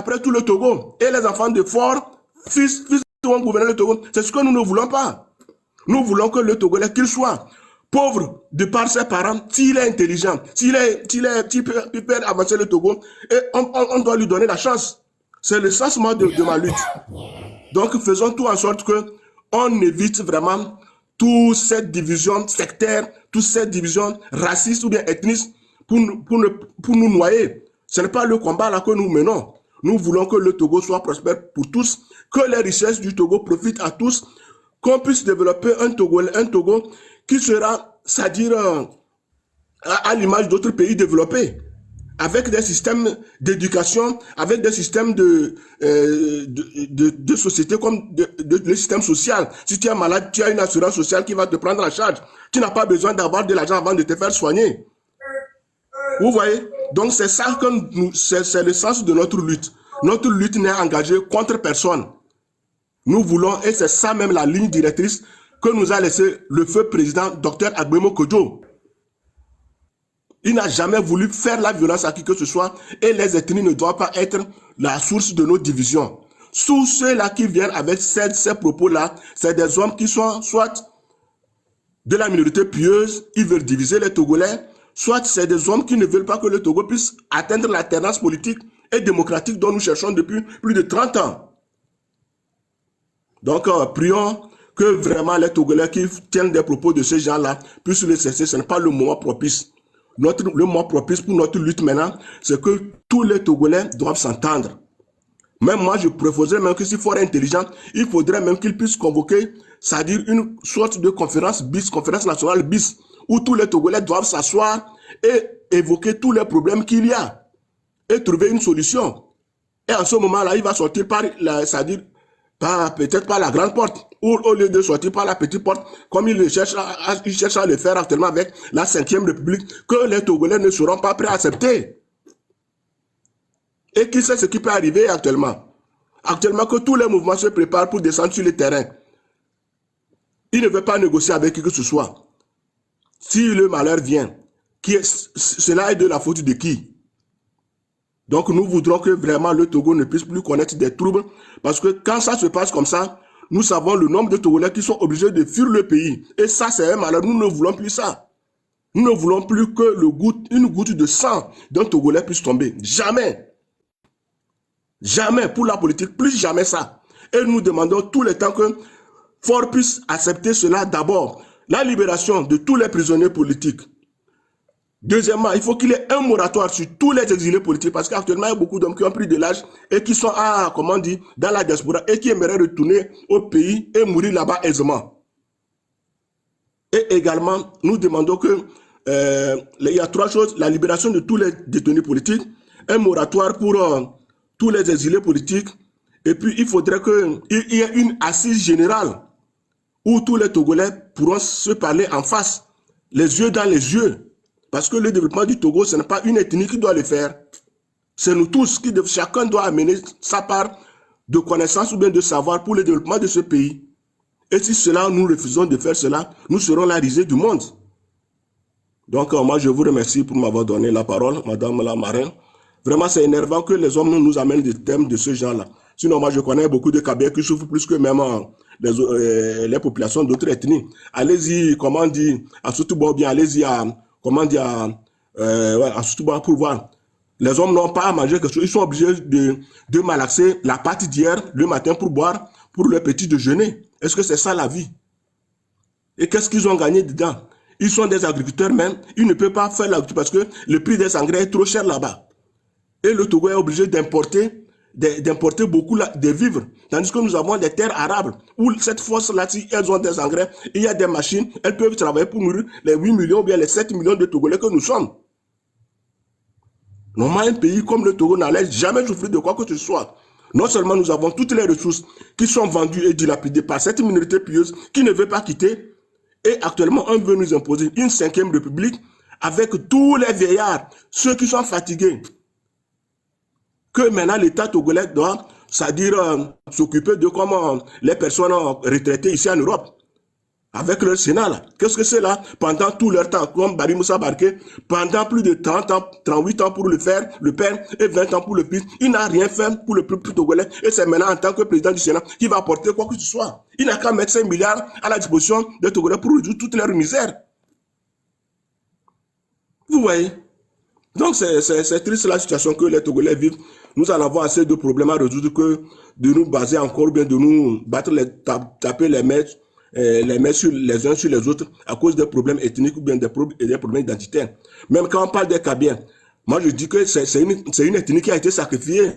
après tout le Togo. Et les enfants de Fort, fils vont gouverner le Togo. C'est ce que nous ne voulons pas. Nous voulons que le Togolais, qu'il soit pauvre de par ses parents, s'il est intelligent, s'il peut avancer le Togo, et on doit lui donner la chance. C'est le sens moi de ma lutte. Donc faisons tout en sorte que on évite vraiment toute cette division sectaire, toute cette division raciste ou bien ethnique pour nous noyer. Ce n'est pas le combat là que nous menons. Nous voulons que le Togo soit prospère pour tous, que les richesses du Togo profitent à tous, qu'on puisse développer un Togo qui sera, c'est-à-dire à l'image d'autres pays développés, avec des systèmes d'éducation, avec des systèmes de société comme le système social. Si tu es malade, tu as une assurance sociale qui va te prendre en charge. Tu n'as pas besoin d'avoir de l'argent avant de te faire soigner. Vous voyez? Donc c'est ça que c'est le sens de notre lutte. Notre lutte n'est engagée contre personne. Nous voulons, et c'est ça même la ligne directrice que nous a laissé le feu président Dr Agbemo Kodjo. Il n'a jamais voulu faire la violence à qui que ce soit et les ethnies ne doivent pas être la source de nos divisions. Sous ceux-là qui viennent avec ces propos-là, c'est des hommes qui sont soit de la minorité pieuse, ils veulent diviser les Togolais, soit c'est des hommes qui ne veulent pas que le Togo puisse atteindre l'alternance politique et démocratique dont nous cherchons depuis plus de 30 ans. Donc, prions que vraiment les Togolais qui tiennent des propos de ces gens-là puissent les cesser. Ce n'est pas le moment propice. Le moment propice pour notre lutte maintenant, c'est que tous les Togolais doivent s'entendre. Même moi, je proposerais même que s'il faut être intelligent, il faudrait même qu'ils puissent convoquer, c'est-à-dire une sorte de conférence nationale bis, où tous les Togolais doivent s'asseoir et évoquer tous les problèmes qu'il y a et trouver une solution. Et en ce moment-là, il va sortir par, c'est-à-dire peut-être par la grande porte, ou au lieu de sortir par la petite porte, comme il cherche à le faire actuellement avec la 5e République, que les Togolais ne seront pas prêts à accepter. Et qui sait ce qui peut arriver actuellement? Actuellement, que tous les mouvements se préparent pour descendre sur le terrain. Il ne veut pas négocier avec qui que ce soit. Si le malheur vient, cela est de la faute de qui? Donc nous voudrons que vraiment le Togo ne puisse plus connaître des troubles, parce que quand ça se passe comme ça, nous savons le nombre de Togolais qui sont obligés de fuir le pays. Et ça, c'est un malheur. Nous ne voulons plus ça. Nous ne voulons plus que une goutte de sang d'un Togolais puisse tomber. Jamais. Jamais pour la politique, plus jamais ça. Et nous demandons tout le temps que Fort puisse accepter cela d'abord. La libération de tous les prisonniers politiques. Deuxièmement, il faut qu'il y ait un moratoire sur tous les exilés politiques parce qu'actuellement, il y a beaucoup d'hommes qui ont pris de l'âge et qui sont, comment on dit, dans la diaspora et qui aimeraient retourner au pays et mourir là-bas aisément. Et également, nous demandons que il y a 3 choses. La libération de tous les détenus politiques, un moratoire pour tous les exilés politiques, et puis il faudrait qu'il y ait une assise générale où tous les Togolais pourront se parler en face, les yeux dans les yeux. Parce que le développement du Togo, ce n'est pas une ethnie qui doit le faire. C'est nous tous, chacun doit amener sa part de connaissance ou bien de savoir pour le développement de ce pays. Et si nous refusons de faire cela, nous serons la risée du monde. Donc moi, je vous remercie pour m'avoir donné la parole, Madame la Marraine. Vraiment, c'est énervant que les hommes nous amènent des thèmes de ce genre-là. Sinon, moi, je connais beaucoup de Kabyle qui souffrent plus que même les populations d'autres ethnies. Allez-y, comment dire, à Soutouba, bien, allez-y à... Comment dire, à Soutouba pour voir. Les hommes n'ont pas à manger quelque chose. Ils sont obligés de malaxer la pâte d'hier le matin pour boire pour le petit déjeuner. Est-ce que c'est ça la vie? Et qu'est-ce qu'ils ont gagné dedans? Ils sont des agriculteurs même. Ils ne peuvent pas faire l'agriculture parce que le prix des engrais est trop cher là-bas. Et le Togo est obligé d'importer beaucoup des vivres. Tandis que nous avons des terres arables où cette force-là, si elles ont des engrais, il y a des machines, elles peuvent travailler pour nourrir les 8 millions ou bien les 7 millions de Togolais que nous sommes. Normalement, un pays comme le Togo n'allait jamais souffrir de quoi que ce soit. Non seulement nous avons toutes les ressources qui sont vendues et dilapidées par cette minorité pieuse qui ne veut pas quitter, et actuellement on veut nous imposer une 5e république avec tous les vieillards, ceux qui sont fatigués, que maintenant l'État togolais doit, c'est-à-dire s'occuper de comment les personnes retraitées ici en Europe. avec leur Sénat là. Qu'est-ce que c'est là? Pendant tout leur temps, comme Bari Moussa Barké, pendant plus de 30 ans, 38 ans pour le faire, le père, et 20 ans pour le fils, il n'a rien fait pour le peuple togolais. Et c'est maintenant en tant que président du Sénat qu'il va apporter quoi que ce soit. Il n'a qu'à mettre 5 milliards à la disposition des Togolais pour résoudre toute leur misère. Vous voyez? Donc c'est triste la situation que les Togolais vivent. Nous en avons assez de problèmes à résoudre que de nous baser encore, bien de nous battre, taper les mains sur les uns sur les autres à cause des problèmes ethniques ou bien des problèmes identitaires. Même quand on parle des Kabyens, moi je dis que c'est une ethnie qui a été sacrifiée.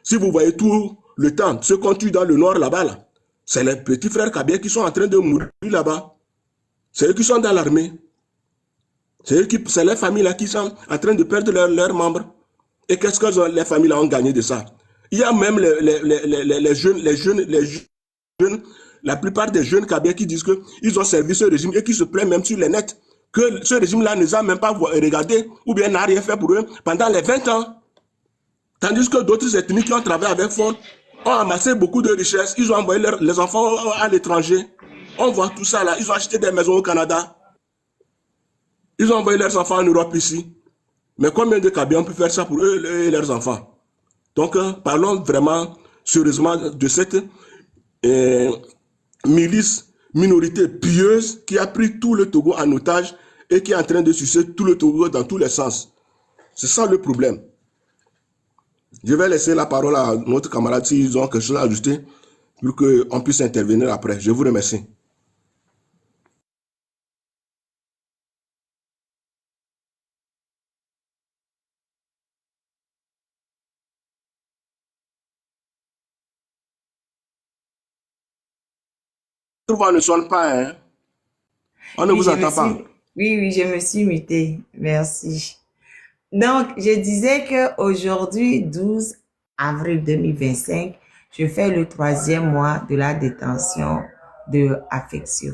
Si vous voyez tout le temps, ceux qu'on tue dans le nord là-bas, là, c'est les petits frères Kabyens qui sont en train de mourir là-bas. C'est eux qui sont dans l'armée. C'est les familles là qui sont en train de perdre leurs membres. Et qu'est-ce que les familles là ont gagné de ça? Il y a même les jeunes, la plupart des jeunes Kabyens qui disent qu'ils ont servi ce régime et qui se plaignent même sur les nets que ce régime-là ne les a même pas regardés ou bien n'a rien fait pour eux pendant les 20 ans. Tandis que d'autres ethnies qui ont travaillé avec fond ont amassé beaucoup de richesses. Ils ont envoyé les enfants à l'étranger. On voit tout ça là. Ils ont acheté des maisons au Canada. Ils ont envoyé leurs enfants en Europe ici. Mais combien de Kabyens ont pu faire ça pour eux et leurs enfants? Donc, parlons vraiment sérieusement de cette minorité pieuse qui a pris tout le Togo en otage et qui est en train de sucer tout le Togo dans tous les sens. C'est ça le problème. Je vais laisser la parole à notre camarade s'ils ont quelque chose à ajouter pour qu'on puisse intervenir après. Je vous remercie. Votre voix ne sonne pas, hein? On ne Oui, vous entend pas. oui, je me suis mutée. Merci. Donc, je disais que aujourd'hui, 12 avril 2025, je fais le 3e mois de la détention de Affectio.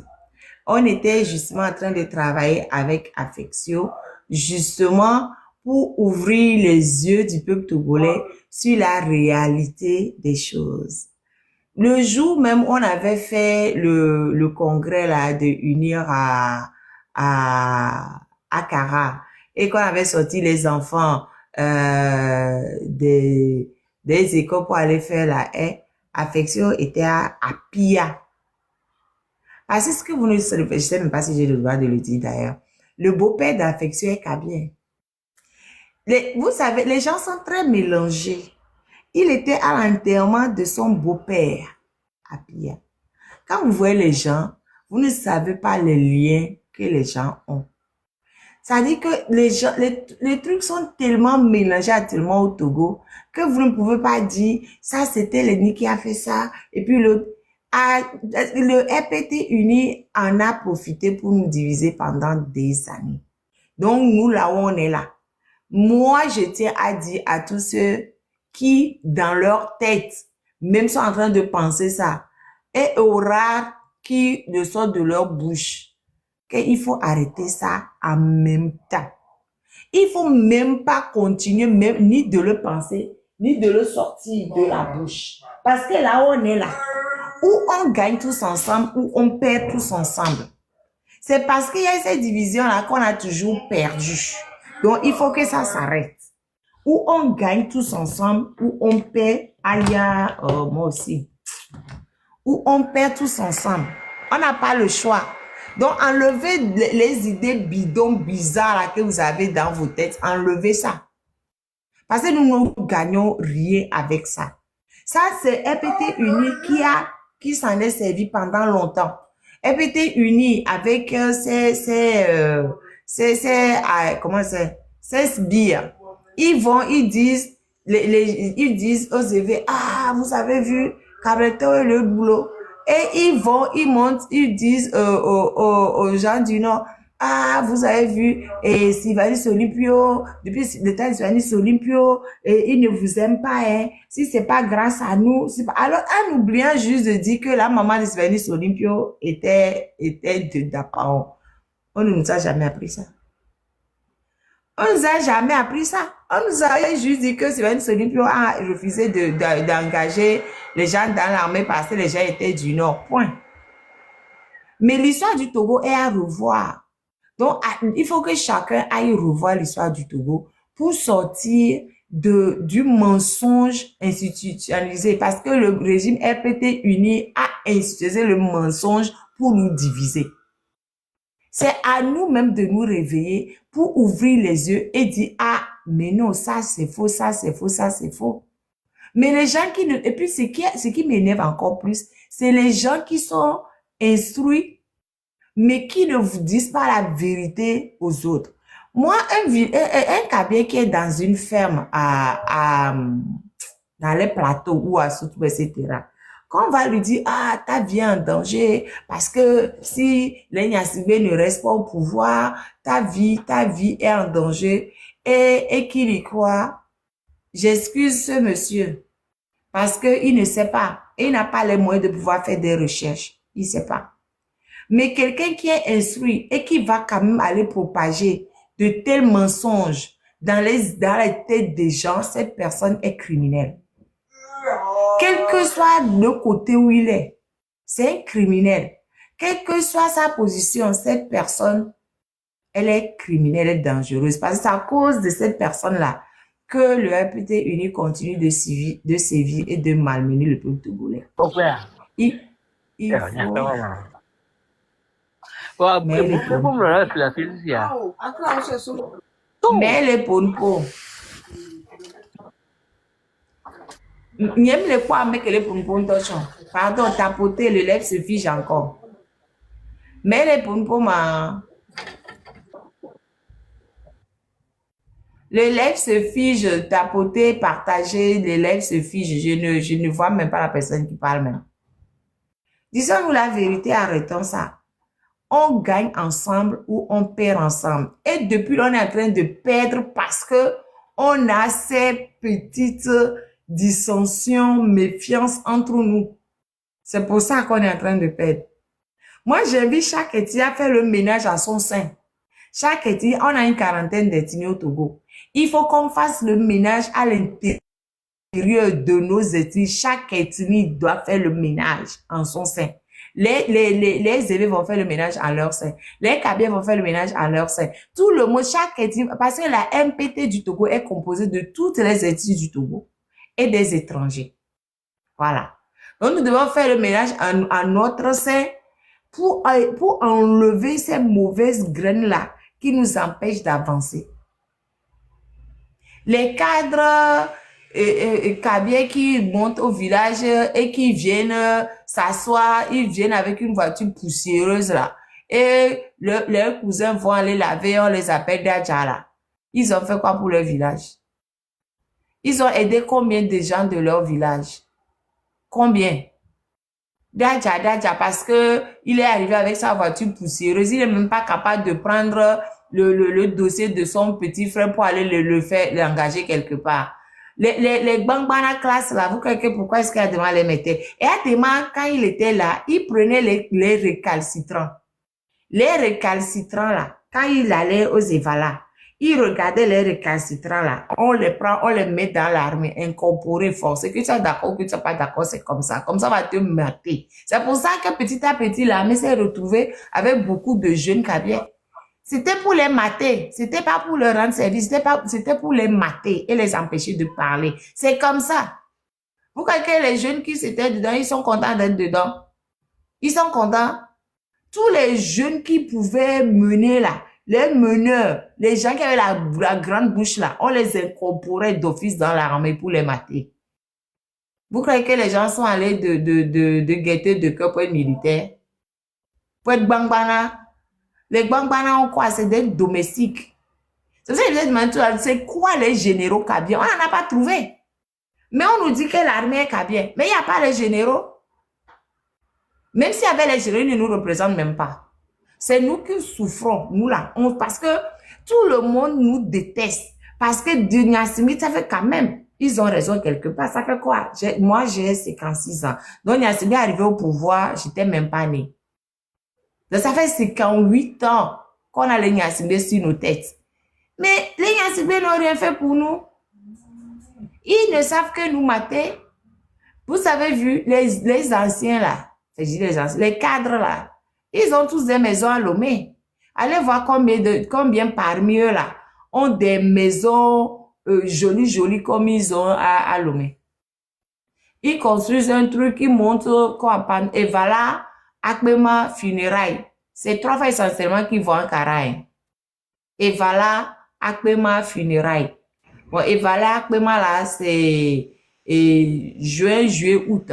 On était justement en train de travailler avec Affectio, justement pour ouvrir les yeux du peuple togolais sur la réalité des choses. Le jour même, on avait fait le congrès là de unir à Kara et qu'on avait sorti les enfants des écoles pour aller faire la haie. Affection était à Pia. Parce que ce que vous ne savez, je ne sais même pas si j'ai le droit de le dire d'ailleurs. Le beau-père d'Affection est Kabien. Vous savez, les gens sont très mélangés. Il était à l'enterrement de son beau-père à Pia. Quand vous voyez les gens, vous ne savez pas les liens que les gens ont. Ça dit que les trucs sont tellement mélangés actuellement au Togo que vous ne pouvez pas dire ça c'était l'ennemi qui a fait ça et puis l'autre. Le RPT uni en a profité pour nous diviser pendant des années. Donc nous là où on est là. Moi je tiens à dire à tous ceux qui dans leur tête même sont en train de penser ça et aux rares qui le sortent de leur bouche qu'il faut arrêter ça en même temps. Il faut même pas continuer même ni de le penser, ni de le sortir de la bouche. Parce que là où on est là, où on gagne tous ensemble, où on perd tous ensemble. C'est parce qu'il y a cette division-là qu'on a toujours perdu. Donc, il faut que ça s'arrête. Où on gagne tous ensemble, où on perd, moi aussi. Où on perd tous ensemble. On n'a pas le choix. Donc, enlevez les idées bidons, bizarres là, que vous avez dans vos têtes. Enlevez ça. Parce que nous ne gagnons rien avec ça. Ça, c'est RPT Uni qui s'en est servi pendant longtemps. RPT Uni avec comment c'est? Ces sbires. Ils disent aux élèves, vous avez vu, Cabreto et le boulot. Et ils montent, ils disent aux gens du Nord, vous avez vu, et Sylvanus Olympio, depuis le temps de Sylvanus Olympio, et il ne vous aime pas, hein. Si c'est pas grâce à nous, alors, en oubliant juste de dire que la maman de Sylvanus Olympio était de Dapao. On ne nous a jamais appris ça. On nous a jamais appris ça. On nous a juste dit que Sylvanus Olympio a refusé d'engager les gens dans l'armée parce que les gens étaient du Nord. Point. Mais l'histoire du Togo est à revoir. Donc, il faut que chacun aille revoir l'histoire du Togo pour sortir du mensonge institutionnalisé. Parce que le régime RPT uni a institutionnalisé le mensonge pour nous diviser. C'est à nous-mêmes de nous réveiller pour ouvrir les yeux et dire, ah, mais non, ça c'est faux, ça c'est faux, ça c'est faux. Mais les gens qui ne... Et puis, ce qui m'énerve encore plus, c'est les gens qui sont instruits, mais qui ne vous disent pas la vérité aux autres. Moi, un Kabien qui est dans une ferme dans les plateaux ou à Soutou, etc., quand on va lui dire, ah, ta vie est en danger, parce que si les Nyasibé ne restent pas au pouvoir, ta vie est en danger, et qu'il y croit, j'excuse ce monsieur, parce qu'il ne sait pas, il n'a pas les moyens de pouvoir faire des recherches, il ne sait pas. Mais quelqu'un qui est instruit et qui va quand même aller propager de tels mensonges dans la tête des gens, cette personne est criminelle. Quel que soit le côté où il est, c'est un criminel. Quelle que soit sa position, cette personne, elle est criminelle, elle est dangereuse. Parce que c'est à cause de cette personne-là que le RPT uni continue de sévir et de malmener le peuple togolais. Il faut... Mais les ponpons. N'aime les quoi avec les ponpons d'ochon. Pardon, tapoter, le lèvre se fige encore. Mais les ponpons, le lèvre se fige, tapoter, partager, les lèvres se fige. Je ne vois même pas la personne qui parle même. Disons-nous la vérité, arrêtons ça. On gagne ensemble ou on perd ensemble. Et depuis là, on est en train de perdre parce que on a ces petites dissensions, méfiances entre nous. C'est pour ça qu'on est en train de perdre. Moi, j'invite chaque ethnie à faire le ménage à son sein. Chaque ethnie, on a une quarantaine d'ethnies au Togo. Il faut qu'on fasse le ménage à l'intérieur de nos ethnies. Chaque ethnie doit faire le ménage en son sein. Les Zébé vont faire le ménage en leur sein. Les Kabiens vont faire le ménage en leur sein. Tout le monde, chaque ethnie, parce que la MPT du Togo est composée de toutes les ethnies du Togo et des étrangers. Voilà. Donc, nous devons faire le ménage en notre sein pour enlever ces mauvaises graines-là qui nous empêchent d'avancer. Les cadres Kabiens qui montent au village et qui viennent s'asseoir, ils viennent avec une voiture poussiéreuse là. Et leurs cousins vont aller laver, on les appelle Dadjala. Ils ont fait quoi pour leur village? Ils ont aidé combien de gens de leur village? Combien? Dadja, parce que il est arrivé avec sa voiture poussiéreuse, il n'est même pas capable de prendre le dossier de son petit frère pour aller l'engager quelque part. Les Bangbana classes là, vous croyez que pourquoi est-ce qu'Adema les mettait? Et Adema, quand il était là, il prenait les récalcitrants. Les récalcitrants là, quand il allait aux Evala, il regardait les récalcitrants là, on les prend, on les met dans l'armée, incorporés, forcés. Que tu sois d'accord, que tu sois pas d'accord, c'est comme ça. Comme ça, on va te mater. C'est pour ça que petit à petit, l'armée s'est retrouvée avec beaucoup de jeunes Kabiens. C'était pour les mater. C'était pas pour leur rendre service. C'était pour les mater et les empêcher de parler. C'est comme ça. Vous croyez que les jeunes qui étaient dedans, ils sont contents d'être dedans? Ils sont contents? Tous les jeunes qui pouvaient mener là, les meneurs, les gens qui avaient la grande bouche là, on les incorporait d'office dans l'armée pour les mater. Vous croyez que les gens sont allés de gaieté de cœur pour être militaires? Pour être Bangbana? Les Bangbana ont quoi? C'est des domestiques. C'est ça que je demande, c'est quoi les généraux Kabiens? On n'en a pas trouvé. Mais on nous dit que l'armée est Kabien. Mais il n'y a pas les généraux. Même s'il y avait les généraux, ils ne nous représentent même pas. C'est nous qui souffrons, nous là. Parce que tout le monde nous déteste. Parce que Nyasimi, ça fait quand même, ils ont raison quelque part. Ça fait quoi? Moi, j'ai 56 ans. Donc Nyasimi est arrivé au pouvoir, j'étais même pas née. Donc ça fait 58 ans qu'on a les Nyasimi sur nos têtes. Mais les Nyasimi n'ont rien fait pour nous. Ils ne savent que nous mater. Vous avez vu, les anciens là, les cadres là, Ils ont tous des maisons à Lomé. Allez voir combien parmi eux là ont des maisons jolies comme ils ont à Lomé. Ils construisent un truc qui montre quoi. Et voilà, Akbema funérailles. C'est 3 fois essentiellement qui vont en Caraïbes. Et voilà, Akbema funérailles. Bon, et voilà, Akbema là, c'est juin, juillet, août.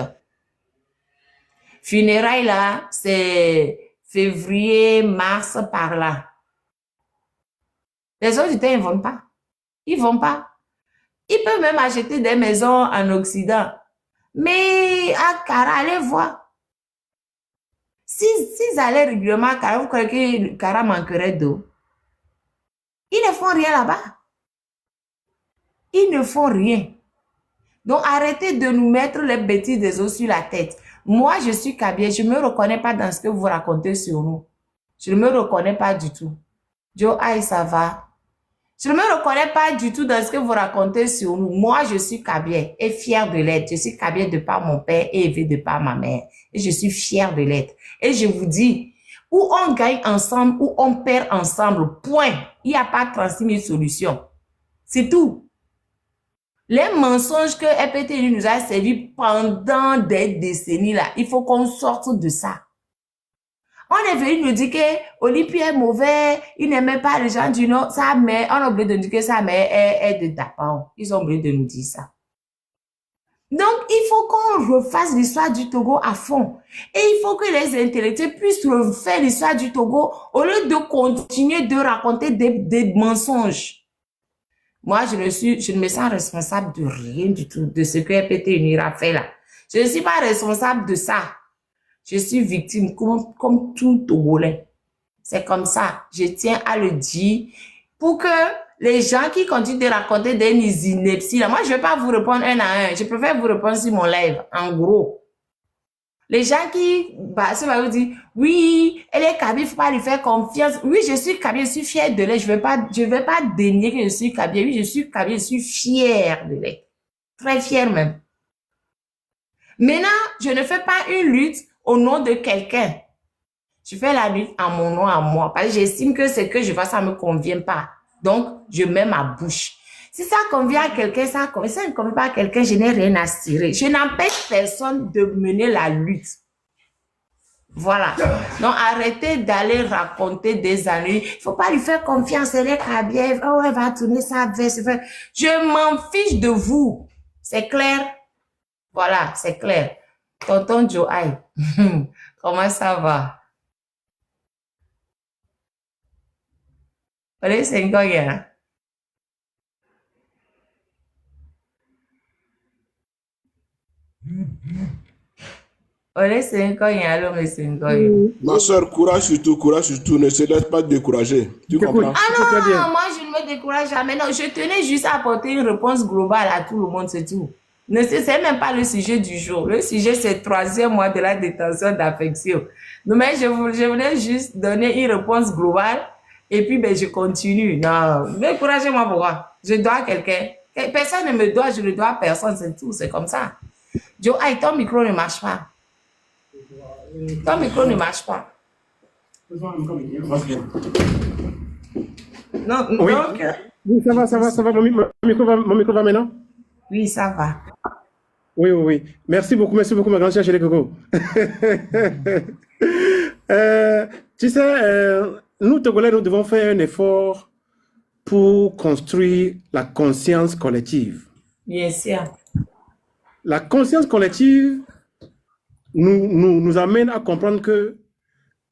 Funérailles là, c'est février, mars, par là. Les autres, ils ne vont pas. Ils ne vont pas. Ils peuvent même acheter des maisons en Occident. Mais à Cara, allez voir. S'ils allaient régulièrement à Cara, vous croyez que Cara manquerait d'eau? Ils ne font rien là-bas. Ils ne font rien. Donc, arrêtez de nous mettre les bêtises des autres sur la tête. Moi, je suis Kabie, je ne me reconnais pas dans ce que vous racontez sur nous. Je ne me reconnais pas du tout. Joe, aïe, ça va. Je ne me reconnais pas du tout dans ce que vous racontez sur nous. Moi, je suis Kabie et fière de l'être. Je suis Kabie de par mon père et élevée de par ma mère. Et je suis fière de l'être. Et je vous dis, où on gagne ensemble, où on perd ensemble, point. Il n'y a pas 36 000 solutions. C'est tout. Les mensonges que FPTU nous a servi pendant des décennies là, il faut qu'on sorte de ça. On est venu nous dire que Olympie est mauvais, il n'aimait pas les gens du Nord, sa mère, on a oublié de nous dire que sa mère est de Dapan. Ils ont oublié de nous dire ça. Donc, il faut qu'on refasse l'histoire du Togo à fond. Et il faut que les intellectuels puissent refaire l'histoire du Togo au lieu de continuer de raconter des mensonges. Moi, je ne me sens responsable de rien du tout, de ce que FPT Unira fait là. Je ne suis pas responsable de ça. Je suis victime comme tout Togolais. C'est comme ça. Je tiens à le dire pour que les gens qui continuent de raconter des inepties là, moi, je ne vais pas vous répondre un à un. Je préfère vous répondre sur mon live, en gros. Les gens qui vous dire, oui, elle est Kabie, il ne faut pas lui faire confiance. Oui, je suis Kabie, je suis fière de l'être. Je vais pas dénier que je suis Kabie. Oui, je suis Kabie, je suis fière de l'être. Très fière même. Maintenant, je ne fais pas une lutte au nom de quelqu'un. Je fais la lutte en mon nom à moi. Parce que j'estime que ce que je fais, ça ne me convient pas. Donc, je mets ma bouche. Si ça convient à quelqu'un, ça ne convient pas à quelqu'un, je n'ai rien à cirer. Je n'empêche personne de mener la lutte. Voilà. Donc, arrêtez d'aller raconter des années. Il ne faut pas lui faire confiance. Elle est Kabie. Oh, elle va tourner sa veste. Je m'en fiche de vous. C'est clair? Voilà, c'est clair. Tonton Joaï, comment ça va? Allez, c'est quoi, hein? Allez, c'est quoi, alors, mais c'est quoi? Ma soeur, courage surtout, ne se laisse pas décourager. Tu comprends? Ah non, moi je ne me décourage jamais. Non, je tenais juste à apporter une réponse globale à tout le monde, c'est tout. C'est même pas le sujet du jour. Le sujet, c'est 3e mois de la détention d'affection. Mais je voulais juste donner une réponse globale et puis ben, je continue. Non, découragez-moi pourquoi? Je dois à quelqu'un. Personne ne me doit, je ne dois à personne, c'est tout, c'est comme ça. Joe, ton micro ne marche pas. Ton micro ne marche pas. Non, oui. Non. Oui, ça va. Mon micro va maintenant? Oui, ça va. Oui. Merci beaucoup, ma grande chère Chérie Coco. Tu sais, nous, Togolais, nous devons faire un effort pour construire la conscience collective. Bien sûr. La conscience collective nous amène à comprendre que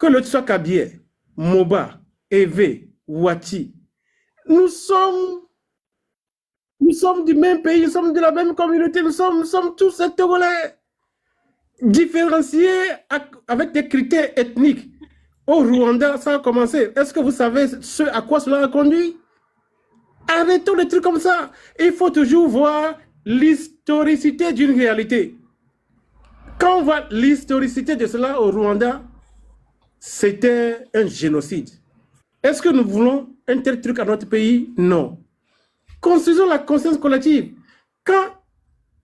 le soit Kabie, Moba, Evé, Ouati, nous sommes du même pays, nous sommes de la même communauté, nous sommes tous Togolais, différenciés avec des critères ethniques. Au Rwanda, ça a commencé. Est-ce que vous savez à quoi cela a conduit? Arrêtons les trucs comme ça. Il faut toujours voir l'historicité d'une réalité. Quand on voit l'historicité de cela au Rwanda, c'était un génocide. Est-ce que nous voulons un tel truc à notre pays? Non. Construisons la conscience collective. Quand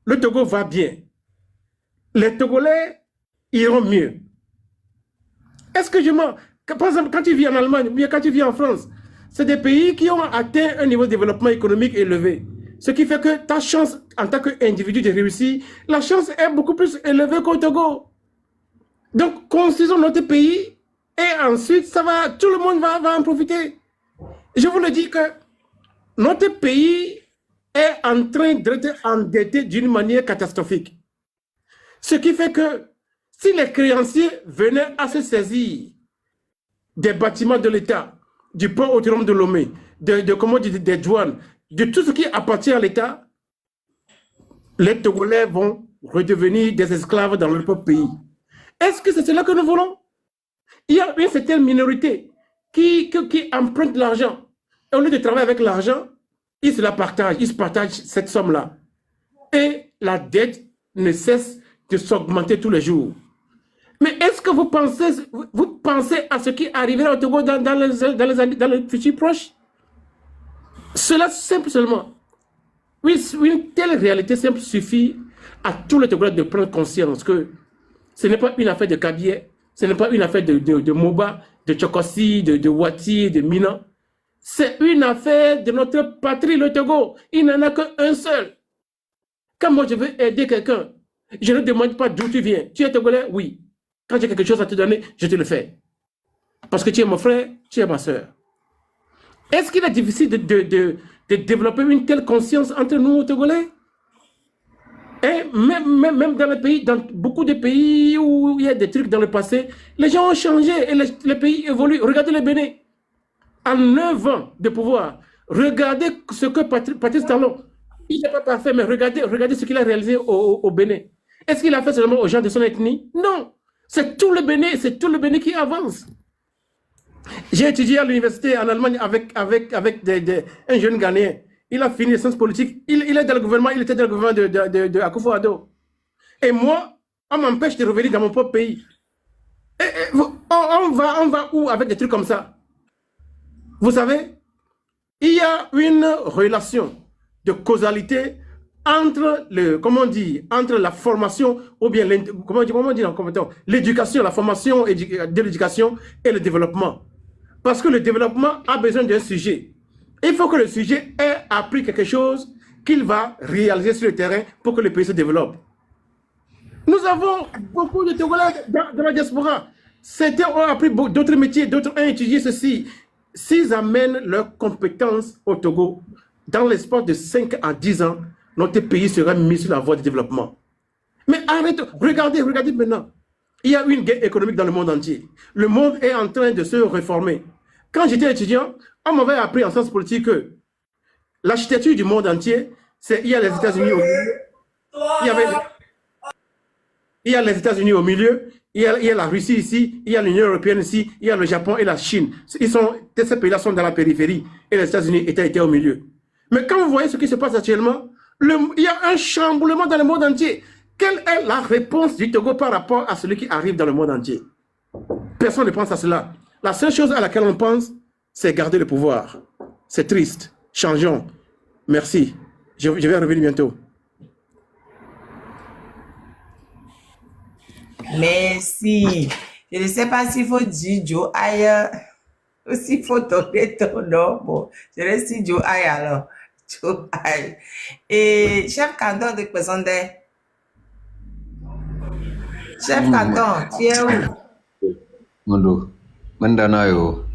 le Togo va bien, les Togolais iront mieux. Est-ce que je mens? Par exemple, quand tu vis en Allemagne, ou bien quand tu vis en France, c'est des pays qui ont atteint un niveau de développement économique élevé. Ce qui fait que ta chance en tant qu'individu de réussir, la chance est beaucoup plus élevée qu'au Togo. Donc, construisons notre pays et ensuite, ça va, tout le monde va en profiter. Je vous le dis que notre pays est en train d'être endetté d'une manière catastrophique. Ce qui fait que si les créanciers venaient à se saisir des bâtiments de l'État, du port autonome de Lomé, des douanes, de tout ce qui appartient à l'État, les Togolais vont redevenir des esclaves dans leur propre pays. Est-ce que c'est cela que nous voulons? Il y a une certaine minorité qui emprunte l'argent. Et au lieu de travailler avec l'argent, ils se la partagent, ils se partagent cette somme-là. Et la dette ne cesse de s'augmenter tous les jours. Mais est-ce que vous pensez à ce qui arrivera au Togo dans les futurs proches? Cela simple seulement. Oui, une telle réalité simple suffit à tous les Togolais de prendre conscience que ce n'est pas une affaire de Kabylie, ce n'est pas une affaire de Moba, de Tchokossi, de Wati, de Mina. C'est une affaire de notre patrie, le Togo. Il n'en a qu'un seul. Quand moi je veux aider quelqu'un, je ne demande pas d'où tu viens. Tu es Togolais? Oui. Quand j'ai quelque chose à te donner, je te le fais. Parce que tu es mon frère, tu es ma soeur. Est-ce qu'il est difficile de développer une telle conscience entre nous, Togolais? Et même dans les pays, dans beaucoup de pays où il y a des trucs dans le passé, les gens ont changé et les pays évoluent. Regardez le Bénin. En 9 ans de pouvoir, regardez ce que Patrice Talon, il n'est pas parfait, mais regardez ce qu'il a réalisé au Bénin. Est-ce qu'il a fait seulement aux gens de son ethnie? Non. C'est tout le Bénin qui avance. J'ai étudié à l'université en Allemagne avec un jeune Ghanéen. Il a fini les sciences politiques. Il est dans le gouvernement, il était dans le gouvernement de Akufo-Addo. Et moi, on m'empêche de revenir dans mon propre pays. On va où avec des trucs comme ça? Vous savez, il y a une relation de causalité entre entre la formation ou bien l'éducation, la formation de l'éducation et le développement. Parce que le développement a besoin d'un sujet. Il faut que le sujet ait appris quelque chose qu'il va réaliser sur le terrain pour que le pays se développe. Nous avons beaucoup de Togolais dans la diaspora. Certains ont appris d'autres métiers, d'autres ont étudié ceci. S'ils amènent leurs compétences au Togo, dans l'espace de 5 à 10 ans, notre pays sera mis sur la voie du développement. Mais arrêtez, regardez maintenant. Il y a une guerre économique dans le monde entier. Le monde est en train de se réformer. Quand j'étais étudiant, on m'avait appris en sciences politiques que l'architecture du monde entier, il y a les États-Unis au milieu, il y a les États-Unis au milieu, il y a la Russie ici, il y a l'Union européenne ici, il y a le Japon et la Chine. Ces pays-là sont dans la périphérie et les États-Unis étaient au milieu. Mais quand vous voyez ce qui se passe actuellement, il y a un chamboulement dans le monde entier. Quelle est la réponse du Togo par rapport à celui qui arrive dans le monde entier? Personne ne pense à cela. La seule chose à laquelle on pense, c'est garder le pouvoir. C'est triste. Changeons. Merci. Je vais revenir bientôt. Merci. Je ne sais pas s'il faut dire Joe ailleurs ou s'il faut donner ton nom. Bon, je reste dire Joe aille alors. Joe aille. Et chef canton de Pesondé. Chef canton, tu es où? Mondo. Mandanayo.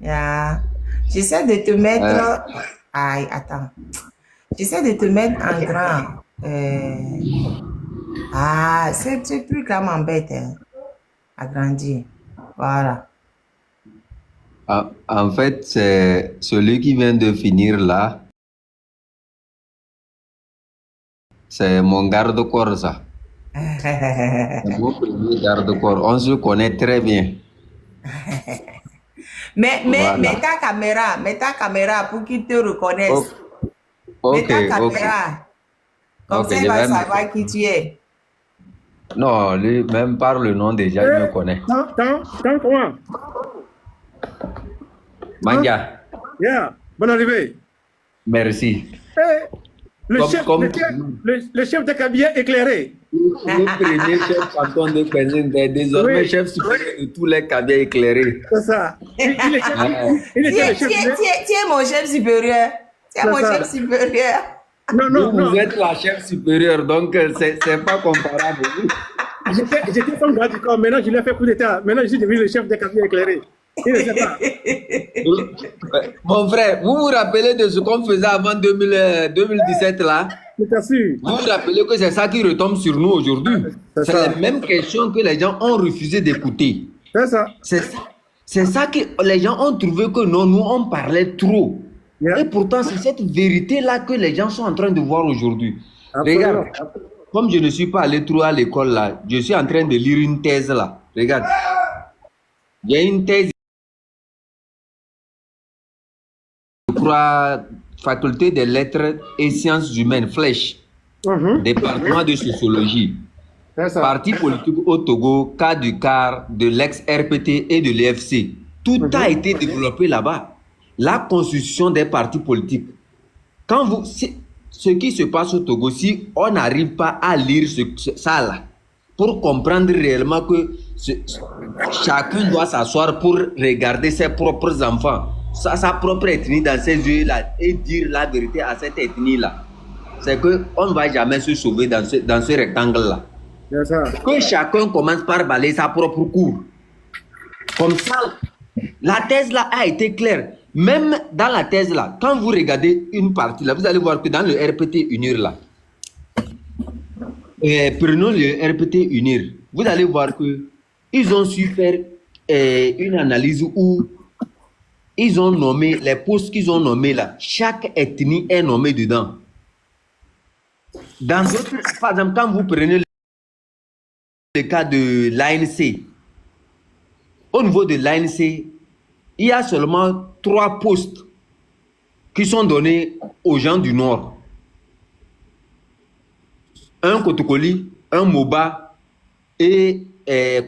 Yeah. J'essaie de te mettre. Aïe, attends. J'essaie de te mettre en grand. Ce truc-là m'embête. Hein. Agrandir. Voilà. En fait, c'est celui qui vient de finir là. C'est mon garde-corps, ça. C'est mon premier garde-corps. On se connaît très bien. Voilà. Mets ta caméra pour qu'il te reconnaisse. Mets ta caméra. Comme ça, il va savoir qui tu es. Non, lui, même par le nom déjà, il me connaît. Tant quoi? Manja. Yeah, bonne arrivée. Merci. Le chef, Comme le chef de cabinet éclairé. le premier chef canton de Pézin, désormais Oui. chef supérieur de tous les cabinets éclairés. C'est ça. Il Tu était le es, chef. tu es mon chef supérieur. Tu es C'est mon ça. chef supérieur. Non, non, Vous, non. vous êtes la chef supérieure, donc c'est pas comparable. J'étais son garde du corps. Maintenant, je l'ai fait coup d'état. Maintenant, je suis devenu le chef de cabinet éclairé. Il ne sait pas. Mon frère, vous vous rappelez de ce qu'on faisait avant 2017 là? Je t'assure. Vous vous rappelez que c'est ça qui retombe sur nous aujourd'hui? C'est C'est ça. les mêmes questions que les gens ont refusé d'écouter. C'est ça. C'est ça que les gens ont trouvé que non, nous on parlait trop. Yeah. Et pourtant, c'est cette vérité-là que les gens sont en train de voir aujourd'hui. Absolument. Regarde, comme je ne suis pas allé trop à l'école là, je suis en train de lire une thèse là. Regarde. Il y a une thèse, je crois, faculté des lettres et sciences humaines, flèche, département de sociologie. C'est ça. Parti politique au Togo, cas du CAR, de l'ex-RPT et de l'EFC. Tout a été développé là-bas. La constitution des partis politiques. Quand vous, ce qui se passe au Togo, si on n'arrive pas à lire ça là, pour comprendre réellement que chacun doit s'asseoir pour regarder ses propres enfants, sa propre ethnie dans ses yeux là, et dire la vérité à cette ethnie là, c'est qu'on ne va jamais se sauver dans ce rectangle là. C'est ça. Que chacun commence par balayer sa propre cour. Comme ça, la thèse là a été claire. Même dans la thèse là, quand vous regardez une partie là, vous allez voir que dans le RPT Unir là, prenons le RPT Unir, vous allez voir que ils ont su faire une analyse où ils ont nommé les postes qu'ils ont nommés là. Chaque ethnie est nommée dedans. Dans d'autres, par exemple, quand vous prenez le cas de l'ANC, au niveau de l'ANC, il y a seulement 3 postes qui sont donnés aux gens du Nord. Un Kotokoli, un Moba et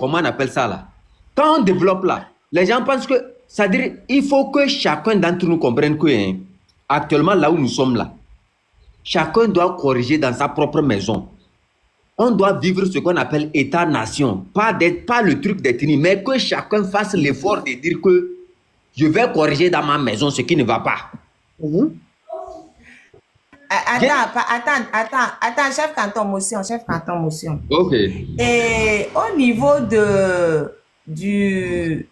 comment on appelle ça là. Quand on développe là, les gens pensent que, c'est-à-dire, il faut que chacun d'entre nous comprenne que actuellement là où nous sommes là, chacun doit corriger dans sa propre maison. On doit vivre ce qu'on appelle État-nation, pas le truc d'ethnie, mais que chacun fasse l'effort de dire que je vais corriger dans ma maison ce qui ne va pas. Attends, chef canton motion, Ok. Et au niveau des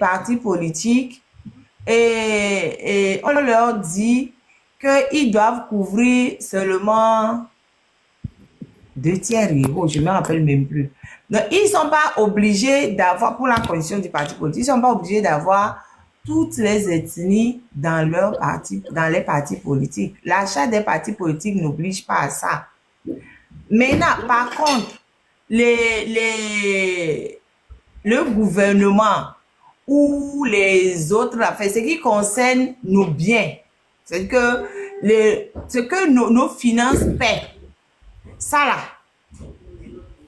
partis politiques, et on leur dit qu'ils doivent couvrir seulement 2/3, je ne me rappelle même plus. Donc, ils ne sont pas obligés d'avoir, pour la condition du parti politique, ils ne sont pas obligés d'avoir toutes les ethnies dans les partis politiques. L'achat des partis politiques n'oblige pas à ça. Maintenant, par contre, le gouvernement ou les autres affaires, ce qui concerne nos biens, c'est que ce que nos finances paient, ça là,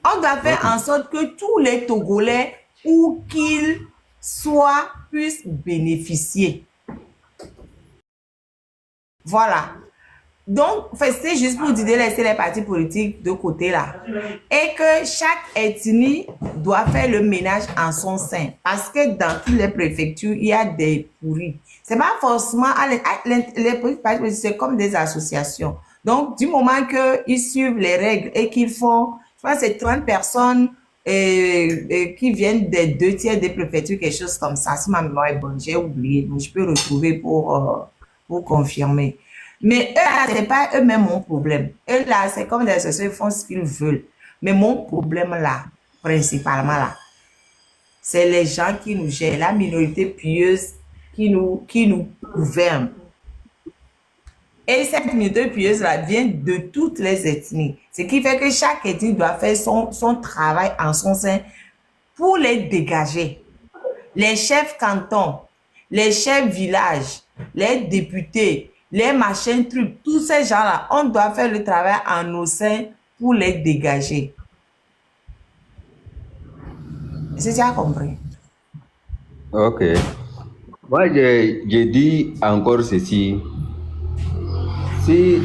on doit faire en sorte que tous les Togolais, où qu'ils soient, puissent bénéficier. Voilà. Donc, c'était juste pour dire de laisser les partis politiques de côté là. Et que chaque ethnie doit faire le ménage en son sein. Parce que dans toutes les préfectures, il y a des pourris. C'est pas forcément, les partis politiques, c'est comme des associations. Donc, du moment qu'ils suivent les règles et qu'ils font, je pense que c'est 30 personnes qui viennent des 2/3 des préfectures, quelque chose comme ça. Si ma mémoire est bonne, j'ai oublié. Donc, je peux retrouver pour confirmer. Mais eux, là, c'est pas eux-mêmes mon problème. Eux, là, c'est comme des associations, ils font ce qu'ils veulent. Mais mon problème, là, principalement, là, c'est les gens qui nous gèrent, la minorité pieuse qui nous gouverne. Et cette minorité pieuse-là vient de toutes les ethnies. Ce qui fait que chaque ethnie doit faire son travail en son sein pour les dégager. Les chefs cantons, les chefs villages, les députés, les machins trucs, tous ces gens-là, on doit faire le travail en nos seins pour les dégager. Est-ce que tu as compris? Ok. Moi, je dis encore ceci. Si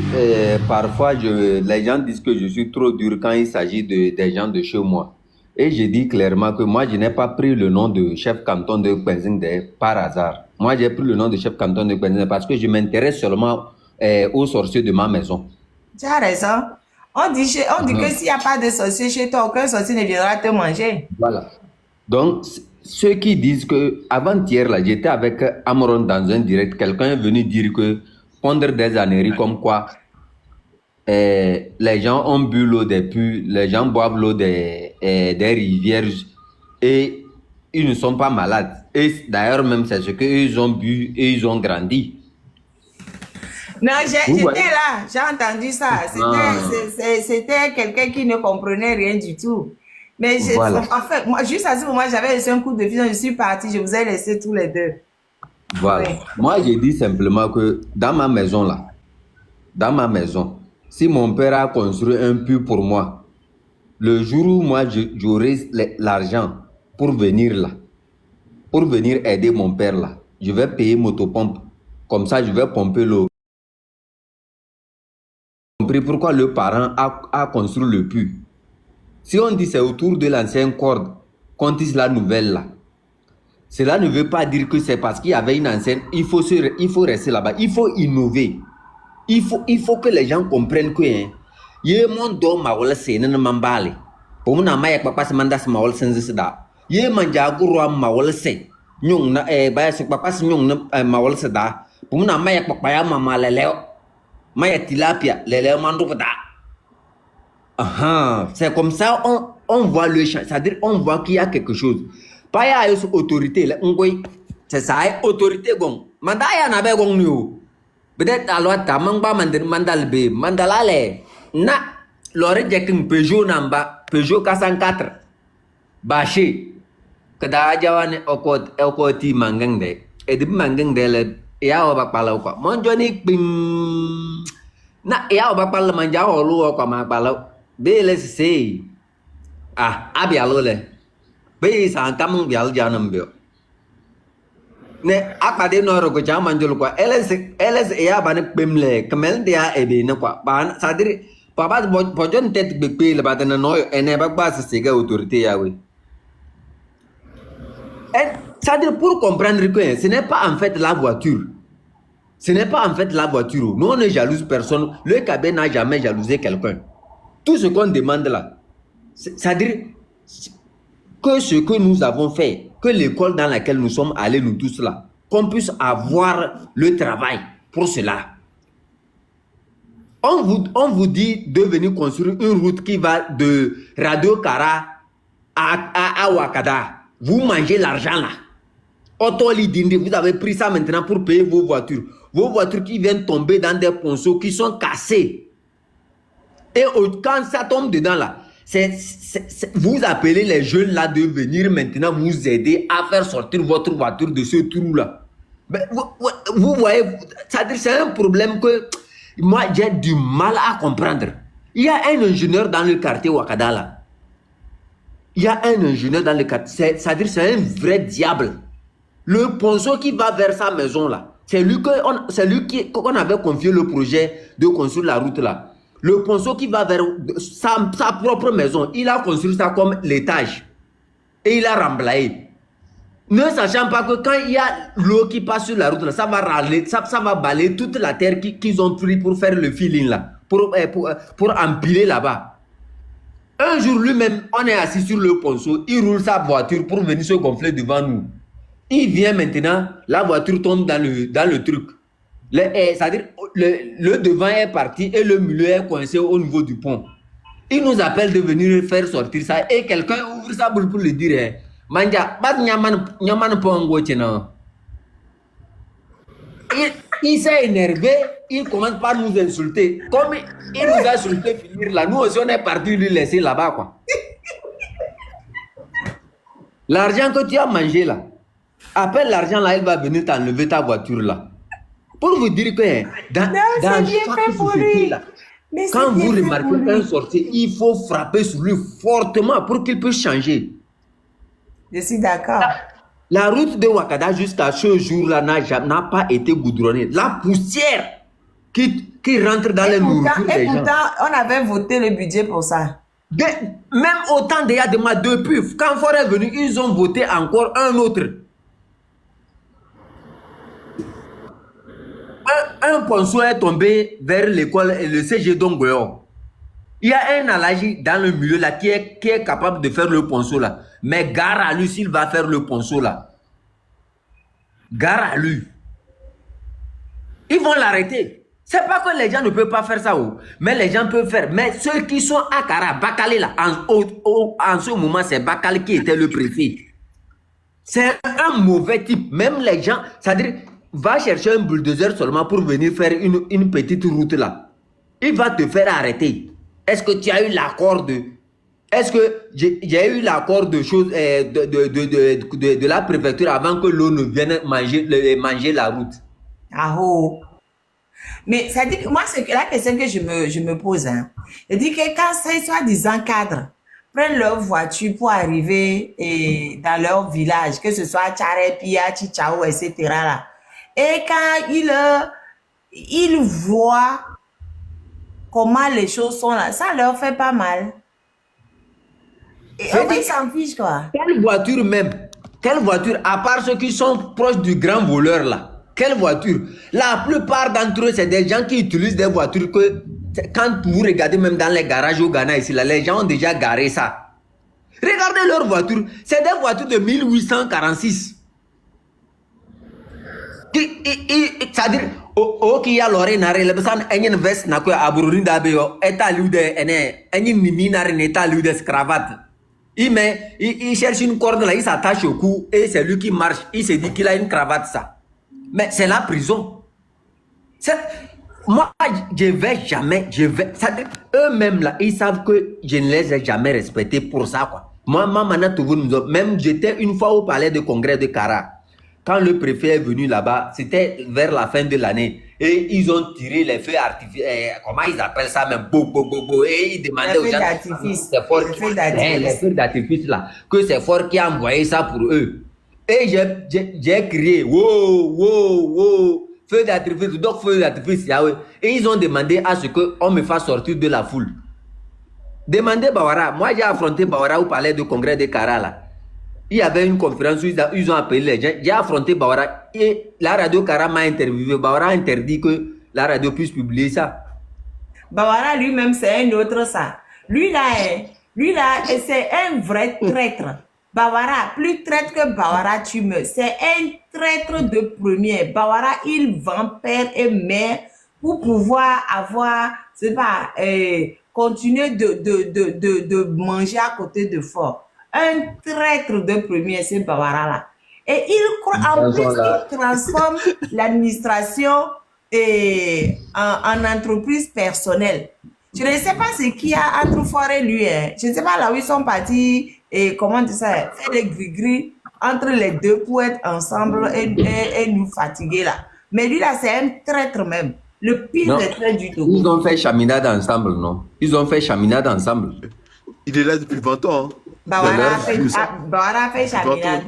parfois les gens disent que je suis trop dur quand il s'agit des gens de chez moi, et je dis clairement que moi je n'ai pas pris le nom de chef canton de Kwenzingde par hasard. Moi j'ai pris le nom de chef canton de Kwenzingde parce que je m'intéresse seulement aux sorciers de ma maison. Tu as raison. On dit que s'il n'y a pas de sorcier chez toi, aucun sorcier ne viendra te manger. Voilà. Donc, ceux qui disent que avant-hier, là, j'étais avec Amron dans un direct, quelqu'un est venu dire que pondre des âneries comme quoi les gens ont bu l'eau des puits, les gens boivent l'eau des rivières et ils ne sont pas malades. Et d'ailleurs, même c'est ce qu'ils ont bu et ils ont grandi. Non, j'étais là, j'ai entendu ça. C'était quelqu'un qui ne comprenait rien du tout. Mais Voilà. en fait, moi, juste à ce moment, j'avais laissé un coup de fil, je suis partie, je vous ai laissé tous les deux. Voilà. Oui. Moi, j'ai dit simplement que dans ma maison, là, dans ma maison, si mon père a construit un puits pour moi, le jour où moi j'aurai l'argent pour venir là, pour venir aider mon père là, je vais payer motopompe. Comme ça, je vais pomper l'eau. Compris pourquoi le parent a construit le puits. Si on dit c'est autour de l'ancienne corde qu'on tisse la nouvelle là, cela ne veut pas dire que c'est parce qu'il y avait une ancienne, il faut rester là-bas, il faut innover. Il faut que les gens comprennent que ye mon do mawol senen mambale. Pour na mayak papa se mandas mawol sensis da. Ye manja guru mawol se. Nyung na ba se papa se nyung na mawol se da. Pour na mayak papa ya mama leleo. Maya tilapia leleo mandu da. C'est comme ça on voit le champ, c'est-à-dire on voit qu'il y a quelque chose. Pas y a une autorité là, c'est ça autorité gong. Mandaya na be gong niu. Peut-être alors tamang ba mandal be mandalale na lore jeking Peugeot namba Peugeot 404 bashi kada jawane okoti mangengde edip mangengde le ya obak palau ko monjoni ping na ya obak pal manja olu ko ma palau be le sei abialo le be san tamang bial janam bio ne akade noro ko chama njul kwa ls ya ban pemle kemel dia ebe ne kwa ban sadiri papa bojon tet be pe le batana no ene ba ba se ga autorité ya we sadiri pour comprendre que ce n'est pas en fait la voiture. Ce n'est pas en fait la voiture. Nous on ne jalouse personne. Le Kabé n'a jamais jalousé quelqu'un. Tout ce qu'on demande là, c'est-à-dire que ce que nous avons fait, que l'école dans laquelle nous sommes allés, nous tous là, qu'on puisse avoir le travail pour cela. On vous dit de venir construire une route qui va de Radio Kara à Wakada. Vous mangez l'argent là. Otoli Dindi, vous avez pris ça maintenant pour payer vos voitures. Vos voitures qui viennent tomber dans des ponceaux qui sont cassés. Et quand ça tombe dedans là, vous appelez les jeunes là de venir maintenant vous aider à faire sortir votre voiture de ce trou là. Mais vous voyez, c'est un problème que moi j'ai du mal à comprendre. Il y a un ingénieur dans le quartier Wakada là. Il y a un ingénieur dans le quartier, c'est-à-dire c'est un vrai diable. Le ponceau qui va vers sa maison là, c'est lui qu'on avait confié le projet de construire la route là. Le ponceau qui va vers sa propre maison, il a construit ça comme l'étage. Et il a remblayé. Ne sachant pas que quand il y a l'eau qui passe sur la route, là, ça va râler, ça va balayer toute la terre qu'ils ont pris pour faire le filling là, pour empiler là-bas. Un jour lui-même, on est assis sur le ponceau, il roule sa voiture pour venir se gonfler devant nous. Il vient maintenant, la voiture tombe dans le truc. C'est-à-dire, le devant est parti et le milieu est coincé au niveau du pont. Il nous appelle de venir faire sortir ça et quelqu'un ouvre sa boule pour lui dire Manja, nyaman pongo tchena. Il s'est énervé, il commence par nous insulter. Comme il nous a insulté finir là, nous aussi on est parti lui laisser là-bas quoi. L'argent que tu as mangé là, après l'argent là, il va venir t'enlever ta voiture là. Pour vous dire que dans chaque société là, quand vous remarquez un sorcier, il faut frapper sur lui fortement pour qu'il puisse changer. Je suis d'accord. La route de Wakada jusqu'à ce jour-là n'a pas été goudronnée. La poussière qui qui rentre dans les nourritures des gens. Pourtant, on avait voté le budget pour ça. Même autant déjà de moi depuis, quand Fort est venu, ils ont voté encore un autre. Un ponceau est tombé vers l'école et le CG d'Ongoyo. Il y a un alagi dans le milieu là qui est capable de faire le ponceau là. Mais gare à lui s'il va faire le ponceau là. Gare à lui. Ils vont l'arrêter. C'est pas que les gens ne peuvent pas faire ça, mais les gens peuvent faire. Mais ceux qui sont à Kara, Bakale là, en ce moment, c'est Bakale qui était le préfet. C'est un mauvais type. Même les gens, c'est-à-dire, va chercher un bulldozer seulement pour venir faire une petite route là. Il va te faire arrêter. Est-ce que tu as eu l'accord de... Est-ce que j'ai eu l'accord de choses de la préfecture avant que l'eau ne vienne manger la route? Ah oh. Mais ça dit que moi, c'est la question que je me pose. Hein. Je dis que quand ces soi-disant cadres prennent leur voiture pour arriver dans leur village, que ce soit Tchare, Pia, Chichao, etc. Là, et quand ils voient comment les choses sont là, ça leur fait pas mal. Et ils s'en fichent, quoi. Quelle voiture même? Quelle voiture? À part ceux qui sont proches du grand voleur là. Quelle voiture? La plupart d'entre eux, c'est des gens qui utilisent des voitures que, quand vous regardez même dans les garages au Ghana ici, là, les gens ont déjà garé ça. Regardez leurs voitures. C'est des voitures de 1846. C'est-à-dire, qui y a l'oreille narré, le besan enyen veste n'a que aburin d'abeo, état lieu de enyen nimi narré état lieu de cravate. Il cherche une corde là, il s'attache au cou et c'est lui qui marche. Il se dit qu'il a une cravate ça. Mais c'est la prison. Moi, je vais jamais, eux-mêmes là, ils savent que je ne les ai jamais respectés pour ça quoi. Moi, même j'étais une fois au palais de congrès de Kara. Quand le préfet est venu là-bas, c'était vers la fin de l'année. Et ils ont tiré les feux artificiels, comment ils appellent ça même, et ils demandaient aux gens, les feux d'artifice là, que c'est Fort qui a envoyé ça pour eux. Et j'ai crié, wow, feu d'artifice, donc feu d'artifice, Yahweh. Et ils ont demandé à ce qu'on me fasse sortir de la foule. Demandez Bawara. Moi, j'ai affronté Bawara au palais de congrès de Kara là. Il y avait une conférence où ils ont appelé les gens. J'ai affronté Bawara et la radio Kara m'a interviewé. Bawara a interdit que la radio puisse publier ça. Bawara lui-même, c'est un autre ça. Lui là, c'est un vrai traître. Bawara, plus traître que Bawara, tu meurs. C'est un traître de premier. Bawara, il vend père et mère pour pouvoir avoir, c'est pas, continuer de manger à côté de Fort. Un traître de premier, c'est Bawara là. Et il croit, en plus, il transforme l'administration en entreprise personnelle. Je ne sais pas ce qu'il y a entre Fort et lui. Hein. Je ne sais pas là où ils sont partis et comment dire ça, faire les gris-gris entre les deux pour être ensemble et nous fatiguer là. Mais lui là, c'est un traître même. Le pire des traîtres du Togo. Ils ont fait chaminade ensemble, non? Ils ont fait chaminade ensemble. Il est là depuis 20 ans. Hein. Bawara a fait chaminade.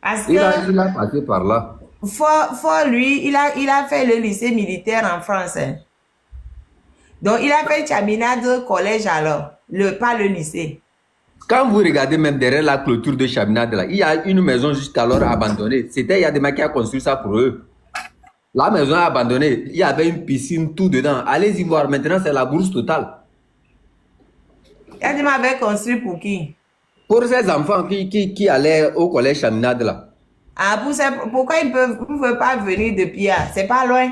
Parce que il a passé par là. Fort lui, il a fait le lycée militaire en France. Hein. Donc, il a fait chaminade collège alors, pas le lycée. Quand vous regardez même derrière la clôture de chaminade, là, il y a une maison jusqu'alors abandonnée. C'était Yadema qui a construit ça pour eux. La maison est abandonnée. Il y avait une piscine, tout dedans. Allez-y voir. Maintenant, c'est la bourse totale. Yadema avait construit pour qui? Pour ces enfants qui allaient au collège chaminade, là. Ah, pourquoi ils ne peuvent pas venir de Pia? C'est pas loin.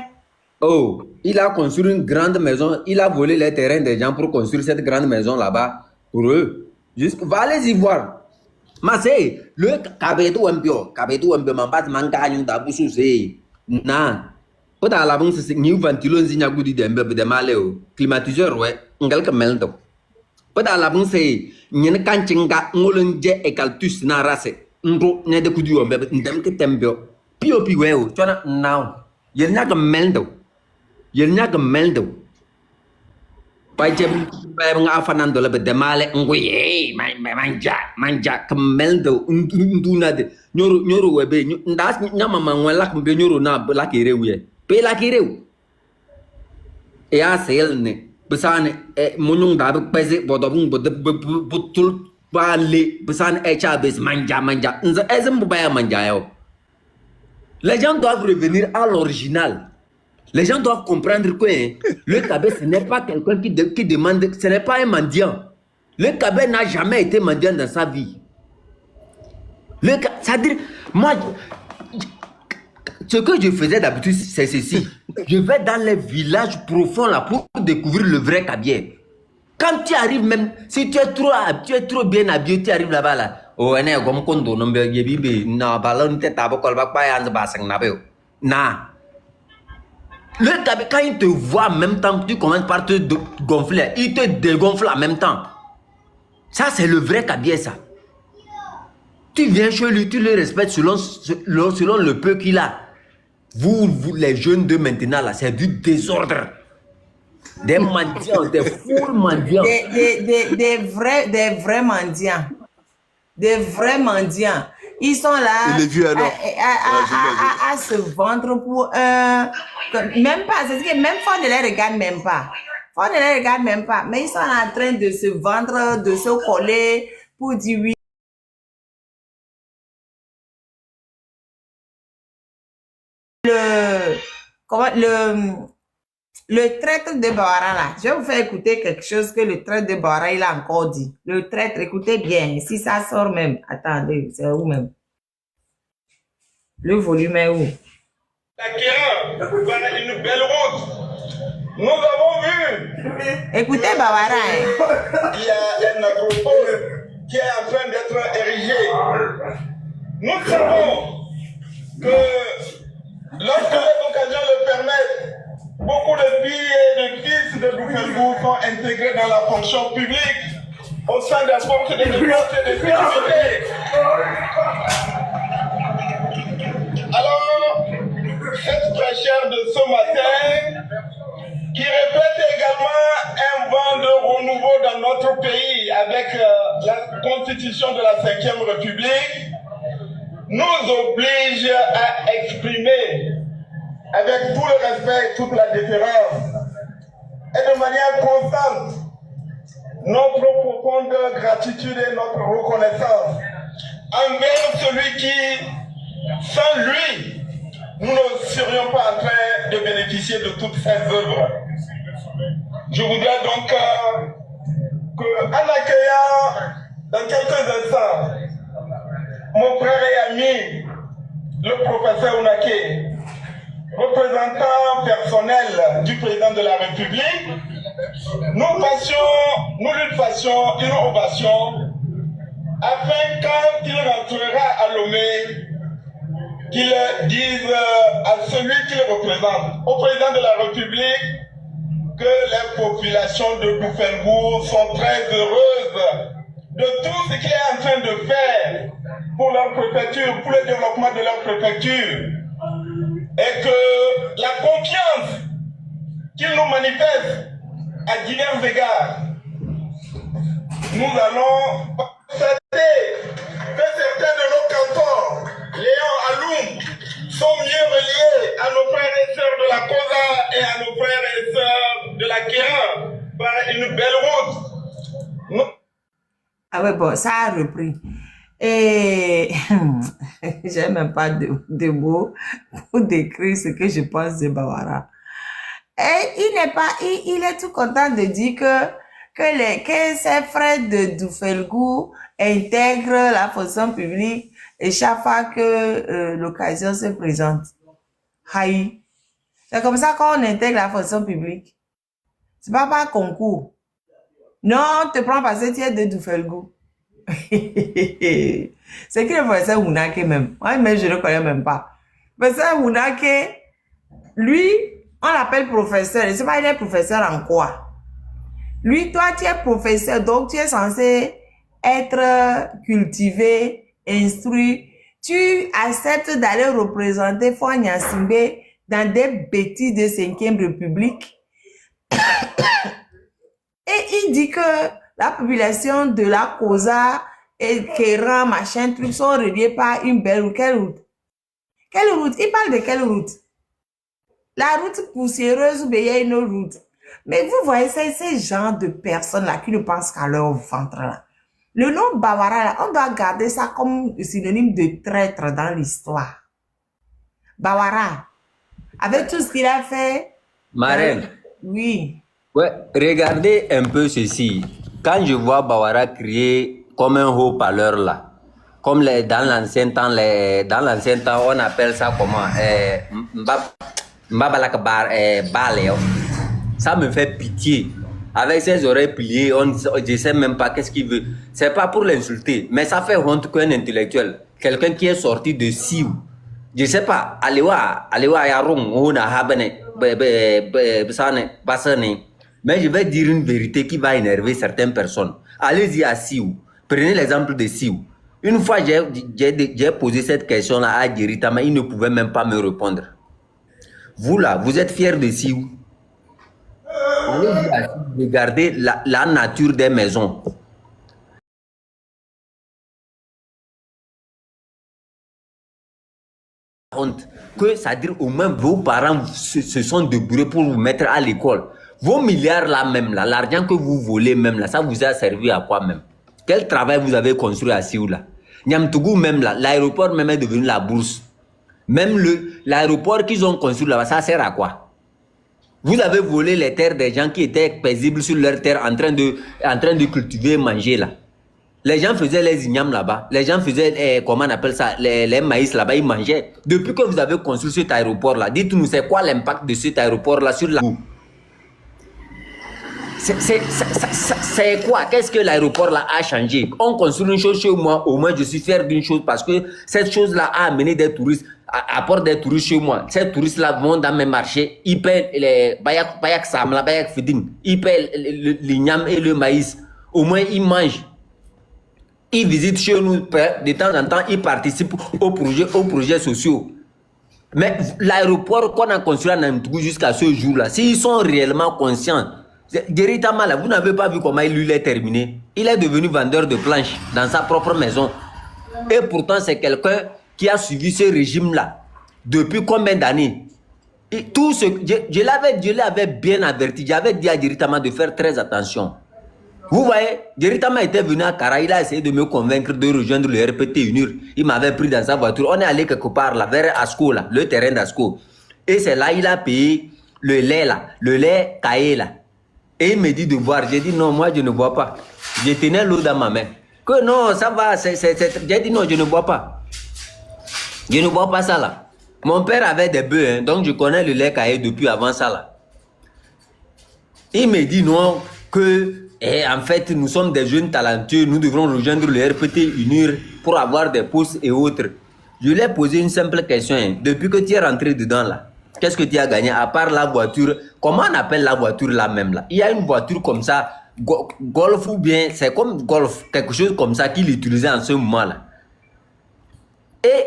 Oh, il a construit une grande maison. Il a volé les terrains des gens pour construire cette grande maison là-bas pour eux. Allez-y voir. Mais le cabeto un peu, mambat mangagne d'aboussou, c'est. Non. Quand à la bonne, c'est new ventilon zigna goudi de maleo. Climatiseur, ouais. Quelque meldo. Quand à la bonne, c'est. N'y kanchinga, molonje et caltus na race. Ndo, n'y de coudu, n'dem que tembio. Pio piweo, tu as now. Y'en a que meldo. Y'en a que meldo. Pas de afanando le de male, ngoye, manja, comme meldo, undunade. Nyoro webe, ndas nyama mangwela kumbe nyoro na la kirewe. Pe la kirewe. Et à celle-là, besan monung d'abord pesé, bodobung botul parler, besan chabes manja. Les gens doivent revenir à l'original. Les gens doivent comprendre que le Kabé, ce n'est pas quelqu'un qui demande, ce n'est pas un mendiant. Le Kabé n'a jamais été mendiant dans sa vie. C'est-à-dire, moi, ce que je faisais d'habitude, c'est ceci. Je vais dans les villages profonds là pour découvrir le vrai Kabier. Quand tu arrives même, si tu es trop bien habillé, tu arrives là-bas là. Oh, on est comme kondo, non, na ballon tête à bokol bak pa yan basang na beo. Na. Le Kabé, quand il te voit en même temps, tu commences par te gonfler. Il te dégonfle en même temps. Ça, c'est le vrai Kabier, ça. Tu viens chez lui, tu le respectes selon le peu qu'il a. Vous, les jeunes de maintenant, là, c'est du désordre. Des mendiants, des fous mendiants. Des vrais mendiants. Des vrais mendiants. Ils sont là Et les vieux, alors? à se vendre pour même pas, c'est que même Ford ne les regarde même pas. Ford ne les regarde même pas. Mais ils sont en train de se vendre, de se coller pour dire oui. Le traître de Bawara là, je vais vous faire écouter quelque chose que le traître de Bawara il a encore dit. Le traître, écoutez bien, si ça sort même, attendez, c'est où même? Le volume est où? L'acquéreur, voilà une belle route. Nous avons vu. Écoutez Bawara. Hein. Il y a un agropole qui est en train d'être érigé. Nous savons que lorsque les occasions le permettent, beaucoup de filles et de fils de Doufelbourg sont intégrés dans la fonction publique au sein des forces de défense et de sécurité. Alors, cette fraîcheur de ce matin, qui reflète également un vent de renouveau dans notre pays avec la constitution de la 5e République, nous oblige à exprimer avec tout le respect et toute la déférence et de manière constante notre profonde gratitude et notre reconnaissance envers celui qui, sans lui, nous ne serions pas en train de bénéficier de toutes ces œuvres. Je voudrais donc qu'en accueillant dans quelques instants mon frère et ami, le professeur Ounaké, représentant personnel du président de la République, nous lui fassions une ovation afin quand il rentrera à Lomé, qu'il dise à celui qu'il représente, au président de la République, que les populations de Doufelbourg sont très heureuses de tout ce qu'il est en train de faire pour leur préfecture, pour le développement de leur préfecture, et que la confiance qu'il nous manifeste à divers égards, nous allons constater que certains de nos cantons, Léon, Aloum, sont mieux reliés à nos frères et sœurs de la Cosa et à nos frères et sœurs de la Kérin par une belle route. Ah ouais, bon, ça a repris. Et j'ai même pas de mots pour décrire ce que je pense de Bawara. Et il est tout content de dire que ses frères de Doufelbourg intègrent la fonction publique et chaque fois que l'occasion se présente. Haï. C'est comme ça qu'on intègre la fonction publique. C'est pas par concours. Non, te prends parce que tu es de Doufelbourg. C'est qui le professeur Ounaké même? Moi, mais je ne le connais même pas. Professeur Ounaké, lui, on l'appelle professeur. Je ne sais pas, il est professeur en quoi? Lui, toi, tu es professeur, donc tu es censé être cultivé, instruit. Tu acceptes d'aller représenter Fonya Simbe dans des bêtises de 5e République. Et il dit que la population de la Cosa et Kéran, machin, truc, sont reliés par une belle route. Quelle route? Quelle route? Il parle de quelle route? La route poussiéreuse ou bien il y a une autre route? Mais vous voyez, c'est ces gens de personnes-là qui ne pensent qu'à leur ventre-là. Le nom Bawara, là, on doit garder ça comme synonyme de traître dans l'histoire. Bawara, avec tout ce qu'il a fait. Marraine, Oui. ouais, regardez un peu ceci. Quand je vois Bawara crier comme un haut-parleur là, comme dans l'ancien temps, on appelle ça comment Mbabalak Baleo. Ça me fait pitié. Avec ses oreilles pliées, je ne sais même pas qu'est-ce qu'il veut. C'est pas pour l'insulter, mais ça fait honte qu'un intellectuel, quelqu'un qui est sorti de Siou, je ne sais pas, Alewa Yarong, Ona Habene, Basane. Mais je vais dire une vérité qui va énerver certaines personnes. Allez-y à Siou. Prenez l'exemple de Siou. Une fois, j'ai posé cette question-là à Djerita, mais il ne pouvait même pas me répondre. Vous là, vous êtes fiers de Siou? Allez-y à Siou, regardez la nature des maisons. Honte. Que ça veut dire au moins vos parents se sont débrouillés pour vous mettre à l'école. Vos milliards là même, là, l'argent que vous volez même là, ça vous a servi à quoi même? Quel travail vous avez construit à Sioux là? Niamtougou même là, l'aéroport même est devenu la bourse. Même l'aéroport qu'ils ont construit là-bas, ça sert à quoi? Vous avez volé les terres des gens qui étaient paisibles sur leurs terres en train de cultiver et manger là. Les gens faisaient les ignames là-bas. Les gens faisaient, comment on appelle ça, les maïs là-bas, ils mangeaient. Depuis que vous avez construit cet aéroport là, dites-nous c'est quoi l'impact de cet aéroport là sur la... C'est quoi? Qu'est-ce que l'aéroport là a changé? On construit une chose chez moi, au moins je suis fier d'une chose parce que cette chose là a amené des touristes, apporte des touristes chez moi. Ces touristes là vont dans mes marchés, ils paient les bayak samla, bayak fidin, ils paient l'igname et le maïs. Au moins ils mangent. Ils visitent chez nous, de temps en temps, ils participent aux projets sociaux. Mais l'aéroport qu'on a construit à Namtougou jusqu'à ce jour-là, s'ils sont réellement conscients, Djerita Mala, vous n'avez pas vu comment il est terminé. Il est devenu vendeur de planches dans sa propre maison. Et pourtant, c'est quelqu'un qui a suivi ce régime-là depuis combien d'années? Tout ce, je l'avais bien averti. J'avais dit à Djerita Mala de faire très attention. Vous voyez, Djerita Mala était venu à Kara, il a essayé de me convaincre de rejoindre le RPT UNIR. Il m'avait pris dans sa voiture. On est allé quelque part là, vers Asco, là, le terrain d'Asco. Et c'est là il a payé le lait là, le lait caillé là. Et il me dit de boire. J'ai dit non, moi je ne bois pas. Je tenais l'eau dans ma main. Que non, ça va, j'ai dit non, je ne bois pas. Je ne bois pas ça là. Mon père avait des bœufs, hein, donc je connais le lait caillé depuis avant ça là. Il me dit non, que en fait nous sommes des jeunes talentueux, nous devrons rejoindre le RPT UNIR pour avoir des postes et autres. Je lui ai posé une simple question, hein. Depuis que tu es rentré dedans là, qu'est-ce que tu as gagné à part la voiture? Comment on appelle la voiture là même là? Il y a une voiture comme ça, Golf ou bien, c'est comme Golf, quelque chose comme ça qu'il utilisait en ce moment là. Et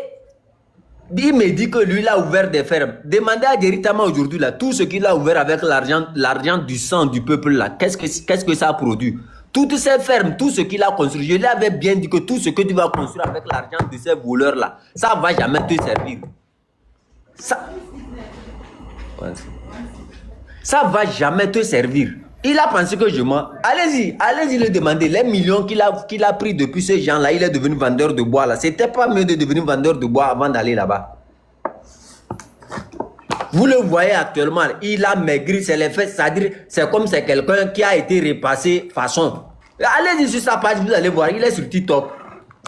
il me dit que lui il a ouvert des fermes. Demandez à Djerita Mala aujourd'hui là, tout ce qu'il a ouvert avec l'argent du sang du peuple là, qu'est-ce que ça a produit? Toutes ces fermes, tout ce qu'il a construit, je lui avais bien dit que tout ce que tu vas construire avec l'argent de ces voleurs là, ça va jamais te servir. Ça va jamais te servir. Il a pensé que je mens. Allez-y le demander. Les millions qu'il a pris depuis ces gens-là, il est devenu vendeur de bois là. C'était pas mieux de devenir vendeur de bois avant d'aller là-bas. Vous le voyez actuellement, il a maigri, c'est les fesses, c'est-à-dire, c'est comme c'est quelqu'un qui a été repassé façon. Allez-y sur sa page, vous allez voir, il est sur TikTok.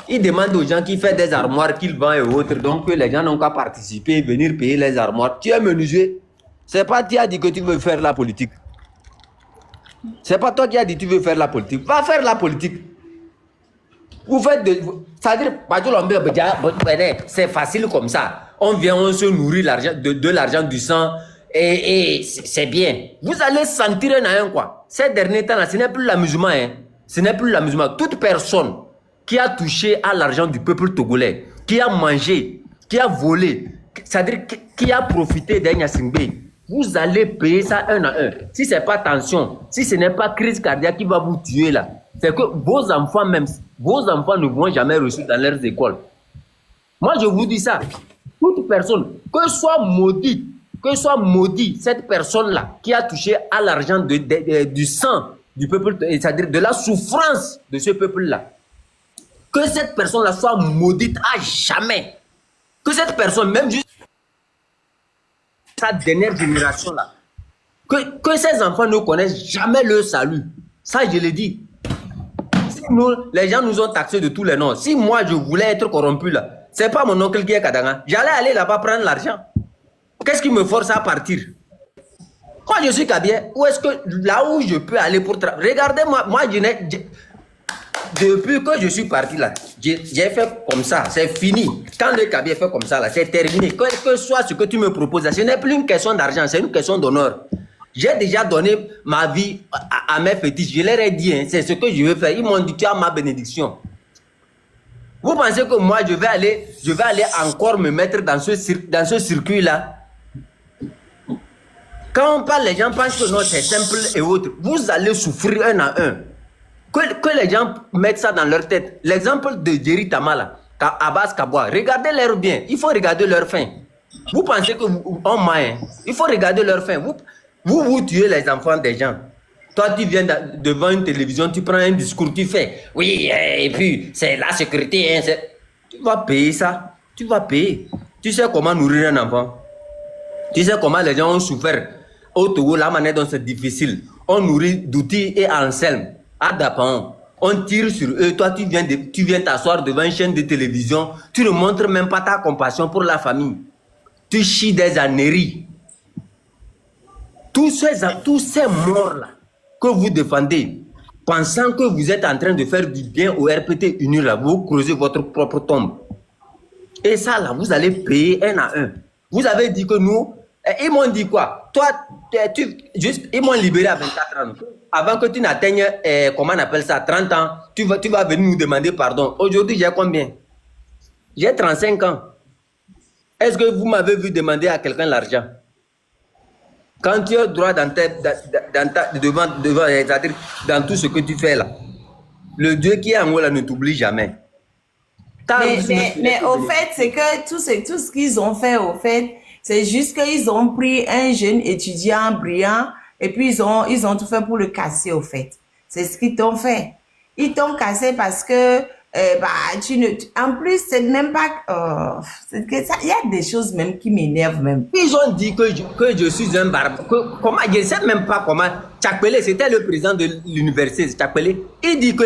Il demande aux gens qui font des armoires qu'il vend et autres, donc les gens n'ont qu'à participer, venir payer les armoires. Tu es menuisier. C'est pas toi qui as dit que tu veux faire la politique. C'est pas toi qui as dit que tu veux faire la politique. Va faire la politique. Vous faites de... C'est-à-dire, c'est facile comme ça. On vient, on se nourrit de l'argent du sang et c'est bien. Vous allez sentir un quoi. Ces derniers temps-là, ce n'est plus l'amusement. Hein. Ce n'est plus l'amusement. Toute personne qui a touché à l'argent du peuple togolais, qui a mangé, qui a volé, c'est-à-dire qui a profité d'un Yassingbe, vous allez payer ça un à un. Si ce n'est pas tension, si ce n'est pas crise cardiaque qui va vous tuer là, c'est que vos enfants ne vont jamais reçu dans leurs écoles. Moi, je vous dis ça. Toute personne, que soit maudite, que soit maudit cette personne-là qui a touché à l'argent du sang du peuple, c'est-à-dire de la souffrance de ce peuple-là. Que cette personne-là soit maudite à jamais. Que cette personne, même juste sa dernière génération-là, que ces enfants ne connaissent jamais le salut. Ça, je le dis. Si nous, les gens nous ont taxés de tous les noms. Si moi, je voulais être corrompu là, c'est pas mon oncle qui est Kadanga. J'allais aller là-bas prendre l'argent. Qu'est-ce qui me force à partir? Moi, je suis Kabien. Où est-ce que, là où je peux aller pour travailler? Regardez-moi, moi, depuis que je suis parti là, j'ai fait comme ça, c'est fini. Quand le Kabien fait comme ça là, c'est terminé. Que soit ce que tu me proposes là, ce n'est plus une question d'argent, c'est une question d'honneur. J'ai déjà donné ma vie à mes fétiches. Je leur ai dit, hein, c'est ce que je veux faire. Ils m'ont dit, tu as ma bénédiction. Vous pensez que moi, je vais aller encore me mettre dans ce circuit-là? Quand on parle, les gens pensent que non, c'est simple et autre. Vous allez souffrir un à un. Que les gens mettent ça dans leur tête. L'exemple de Jerry Tamala, Abbas Kaboua, regardez-leur bien. Il faut regarder leur fin. Vous pensez que on ment, hein? Il faut regarder leur fin. Vous tuez les enfants des gens. Toi, tu viens devant une télévision, tu prends un discours, tu fais oui, et puis c'est la sécurité. Hein, tu vas payer ça. Tu vas payer. Tu sais comment nourrir un enfant. Tu sais comment les gens ont souffert. Au Togo, la manière dont c'est difficile. On nourrit d'outils et Anselme, à Dapan. On tire sur eux. Toi, tu viens t'asseoir devant une chaîne de télévision. Tu ne montres même pas ta compassion pour la famille. Tu chies des âneries. Tous ces morts-là que vous défendez, pensant que vous êtes en train de faire du bien au RPT uni, là, vous creusez votre propre tombe. Et ça, là, vous allez payer un à un. Vous avez dit que nous, ils m'ont dit quoi? Toi, ils m'ont libéré à 24 ans. Avant que tu n'atteignes, comment on appelle ça, 30 ans, tu vas venir nous demander pardon. Aujourd'hui, j'ai combien? J'ai 35 ans. Est-ce que vous m'avez vu demander à quelqu'un l'argent? Quand tu as droit devant, c'est-à-dire dans tout ce que tu fais là, le Dieu qui est en haut là ne t'oublie jamais. Mais au fait, c'est que tout ce qu'ils ont fait, au fait, c'est juste qu'ils ont pris un jeune étudiant brillant et puis ils ont tout fait pour le casser, au fait. C'est ce qu'ils t'ont fait. Ils t'ont cassé parce que en plus, c'est même pas... il y a des choses même qui m'énervent même. Ils ont dit que je suis un barbare. Comment, je ne sais même pas comment. Tchakpele, c'était le président de l'université, Tchakpele. Il dit que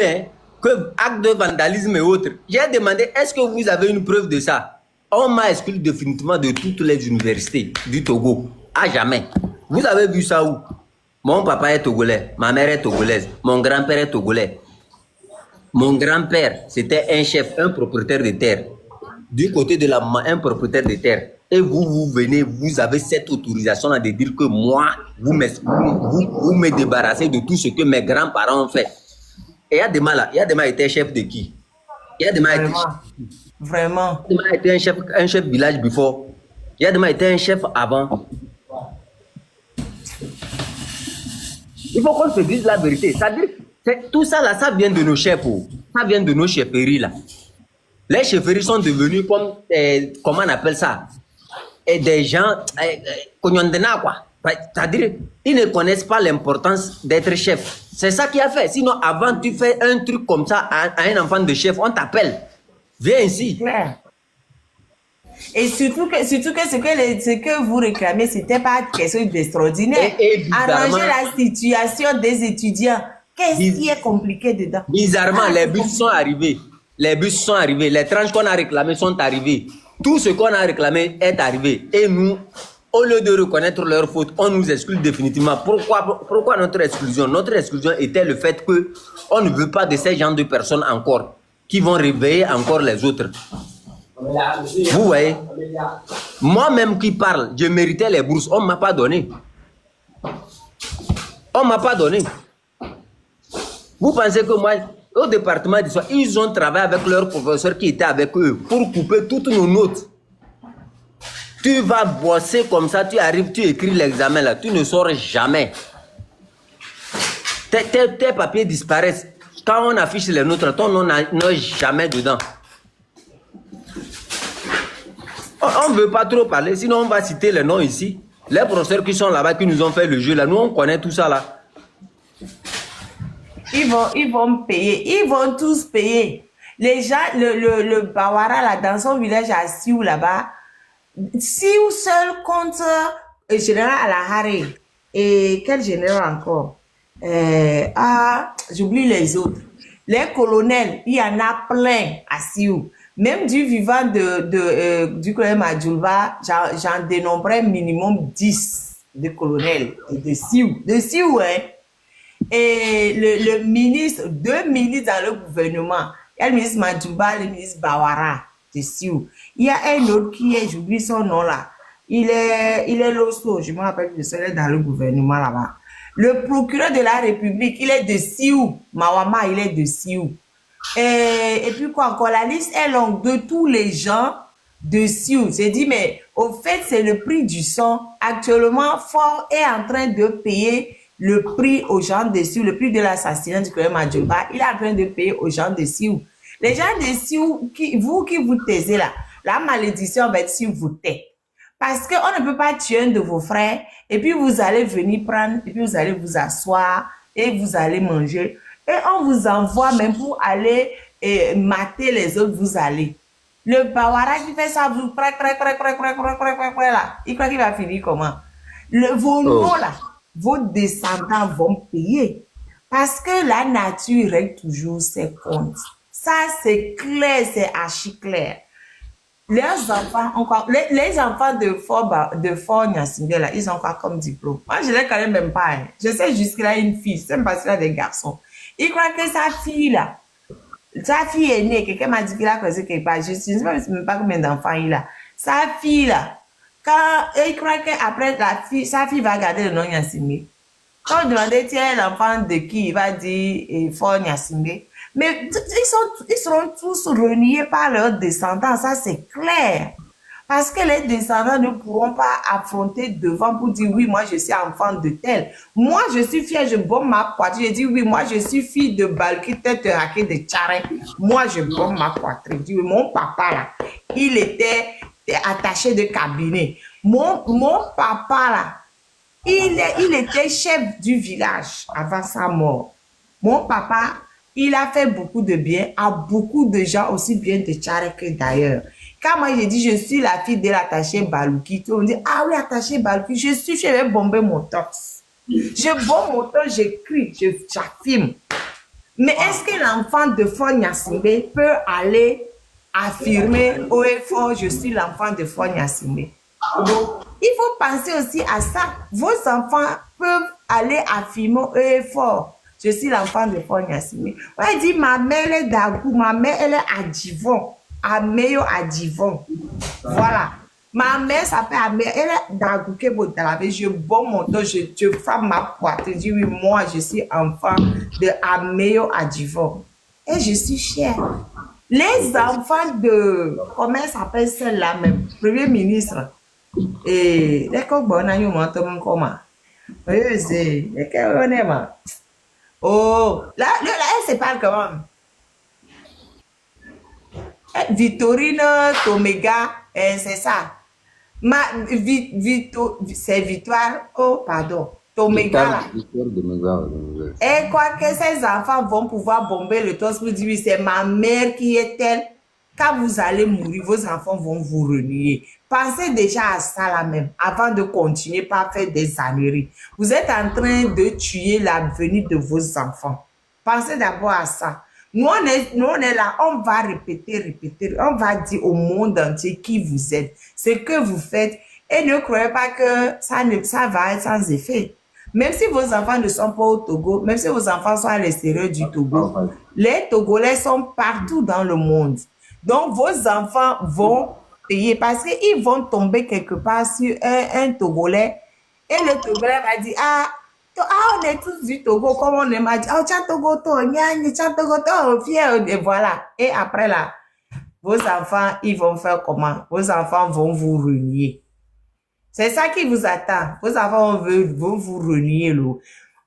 acte de vandalisme et autres. J'ai demandé, est-ce que vous avez une preuve de ça? On m'a exclu définitivement de toutes les universités du Togo. À jamais. Vous avez vu ça où? Mon papa est togolais, ma mère est togolaise, mon grand-père est togolais. Mon grand-père, c'était un chef, un propriétaire de terre. Du côté de la main, un propriétaire de terre. Et vous venez, vous avez cette autorisation de dire que moi, vous me débarrassez de tout ce que mes grands-parents ont fait. Et Yadema était chef de qui? Yadema était Vraiment. Yadema était un chef village before. Yadema était un chef avant. Il faut qu'on se dise la vérité. C'est-à-dire, tout ça là, ça vient de nos chefs. Ça vient de nos chefferies là. Les chefferies sont devenues comme, comment on appelle ça? Des gens, quoi. C'est-à-dire, ils ne connaissent pas l'importance d'être chef. C'est ça qui a fait. Sinon, avant, tu fais un truc comme ça à un enfant de chef, on t'appelle. Viens ici. Ouais. Et surtout que ce que vous réclamez, c'était pas quelque chose d'extraordinaire. Arranger la situation des étudiants. Qu'est-ce qui est compliqué dedans? Bizarrement, les bus sont arrivés. Les bus sont arrivés. Les tranches qu'on a réclamées sont arrivées. Tout ce qu'on a réclamé est arrivé. Et nous, au lieu de reconnaître leur faute, on nous exclut définitivement. Pourquoi notre exclusion? Notre exclusion était le fait qu'on ne veut pas de ces gens de personnes encore qui vont réveiller encore les autres. Vous voyez? Moi-même qui parle, je méritais les bourses. On ne m'a pas donné. On ne m'a pas donné. Vous pensez que moi, au département d'histoire, ils ont travaillé avec leurs professeurs qui étaient avec eux pour couper toutes nos notes. Tu vas bosser comme ça, tu arrives, tu écris l'examen là, tu ne sors jamais. Tes papiers disparaissent. Quand on affiche les notes, ton nom n'est jamais dedans. On ne veut pas trop parler, sinon on va citer les noms ici. Les professeurs qui sont là-bas, qui nous ont fait le jeu, là, nous, on connaît tout ça, là. Ils vont payer. Ils vont tous payer. Les gens, le Bawara, là, dans son village à Sioux, là-bas, Sioux seul compte général Alahare. Et quel général encore? J'oublie les autres. Les colonels, il y en a plein à Sioux. Même du vivant du colonel Madjoulba, j'en dénombrais minimum 10 de colonels de Sioux. De Sioux, hein. Et le ministre, 2 ministres dans le gouvernement. Il y a le ministre Madjouba, le ministre Bawara de Sioux. Il y a un autre qui est, j'oublie son nom là. Il est Losso, je me rappelle que c'est dans le gouvernement là-bas. Le procureur de la République, il est de Sioux. Mawama, il est de Sioux. Et puis quoi encore, la liste est longue de tous les gens de Sioux. J'ai dit, mais au fait, c'est le prix du sang. Actuellement, Fort est en train de payer le prix aux gens de Sioux, le prix de l'assassinat du colonel Madjoulba. Il est en train de payer aux gens de Sioux. Les gens de Sioux, vous qui vous taisez là, la malédiction va être sur vos têtes. Parce qu'on ne peut pas tuer un de vos frères, et puis vous allez venir prendre, et puis vous allez vous asseoir, et vous allez manger. Et on vous envoie même pour aller mater les autres, vous allez. Le Bawara qui fait ça, vous là. Il croit qu'il va finir comment? Vos noms là, vos descendants vont payer. Parce que la nature règle toujours ses comptes. Ça, c'est clair, c'est archi clair. Leurs enfants, encore, les enfants de Fort Nyasingbe, là, ils ont quoi comme diplôme? Moi, je les connais même pas. Hein. Je sais juste qu'il a une fille, c'est même parce qu'il a des garçons. Il croit que sa fille, là, sa fille est née, quelqu'un m'a dit qu'il a causé quelque part. Je ne sais même pas combien d'enfants il a. Sa fille, là, quand il croit qu'après sa fille va garder le nom Nyasingbe. Quand on demandait, tiens, l'enfant de qui, il va dire Fort Nyasingbe. Mais ils seront tous reniés par leurs descendants, ça c'est clair. Parce que les descendants ne pourront pas affronter devant pour dire oui, moi je suis enfant de tel. Moi je suis fière, je bombe ma poitrine. Je dis oui, moi je suis fille de Balki, tête raquée de Tcharin. Moi je bombe ma poitrine. Je dis oui, mon papa là, il était attaché de cabinet. Mon papa là, il était chef du village avant sa mort. Mon papa, il a fait beaucoup de bien à beaucoup de gens, aussi bien de Tchare que d'ailleurs. Quand moi j'ai dit je suis la fille de l'attaché Balouki, tout le monde dit ah oui, attaché Balouki, je vais bomber mon torse. Je bombe mon torse, j'écris, j'affirme. Mais est-ce que l'enfant de Fort Nyasingbe peut aller affirmer haut et fort je suis l'enfant de Fort Nyasingbe? Il faut penser aussi à ça. Vos enfants peuvent aller affirmer haut et fort. Je suis l'enfant de Fort Nyasingbe. On a dit, ma mère est d'Agou, ma mère elle est à Divon, à Meyo à Divon. Voilà. Ma mère s'appelle Amé, elle est d'Agou, je bombe mon dos, je frappe ma poitrine. Je dis, oui, moi, je suis enfant de Ameyo à Divon. Et je suis fière. Les enfants de, comment s'appelle celle-là même, Premier ministre. Et les coqs, on a eu un moment comment. Oui, c'est, oh, là, elle se parle comment? Victorine Tomega, c'est ça. C'est Victoire, oh, pardon. Tomega. Et quoi que ces enfants vont pouvoir bomber le torse pour dire, oui, c'est ma mère qui est telle. Quand vous allez mourir, vos enfants vont vous renier. Pensez déjà à ça là même, avant de continuer par faire des âneries. Vous êtes en train de tuer l'avenir de vos enfants. Pensez d'abord à ça. Nous, on est là, on va répéter. On va dire au monde entier qui vous êtes, ce que vous faites. Et ne croyez pas que ça va être sans effet. Même si vos enfants ne sont pas au Togo, même si vos enfants sont à l'extérieur du Togo, les Togolais sont partout dans le monde. Donc, vos enfants vont payer parce qu'ils vont tomber quelque part sur un Togolais et le Togolais va dire, on est tous du Togo, comme on est dit, tiens Togo, fier, et voilà. Et après là, vos enfants, ils vont faire comment? Vos enfants vont vous renier. C'est ça qui vous attend. Vos enfants vont vous renier, l'eau.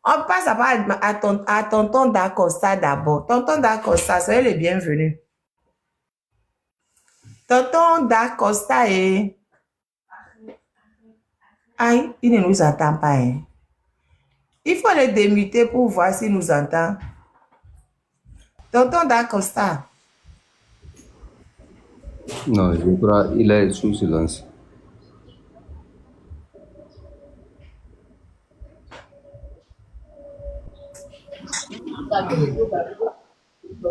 On passe à tonton d'Acosta d'abord. Tonton d'Acosta, soyez les bienvenus. Tonton d'Acosta et Aïe, il ne nous entend pas. Hein. Il faut le démuter pour voir s'il nous entend. Tonton d'Acosta. Non, je crois qu'il est sous silence.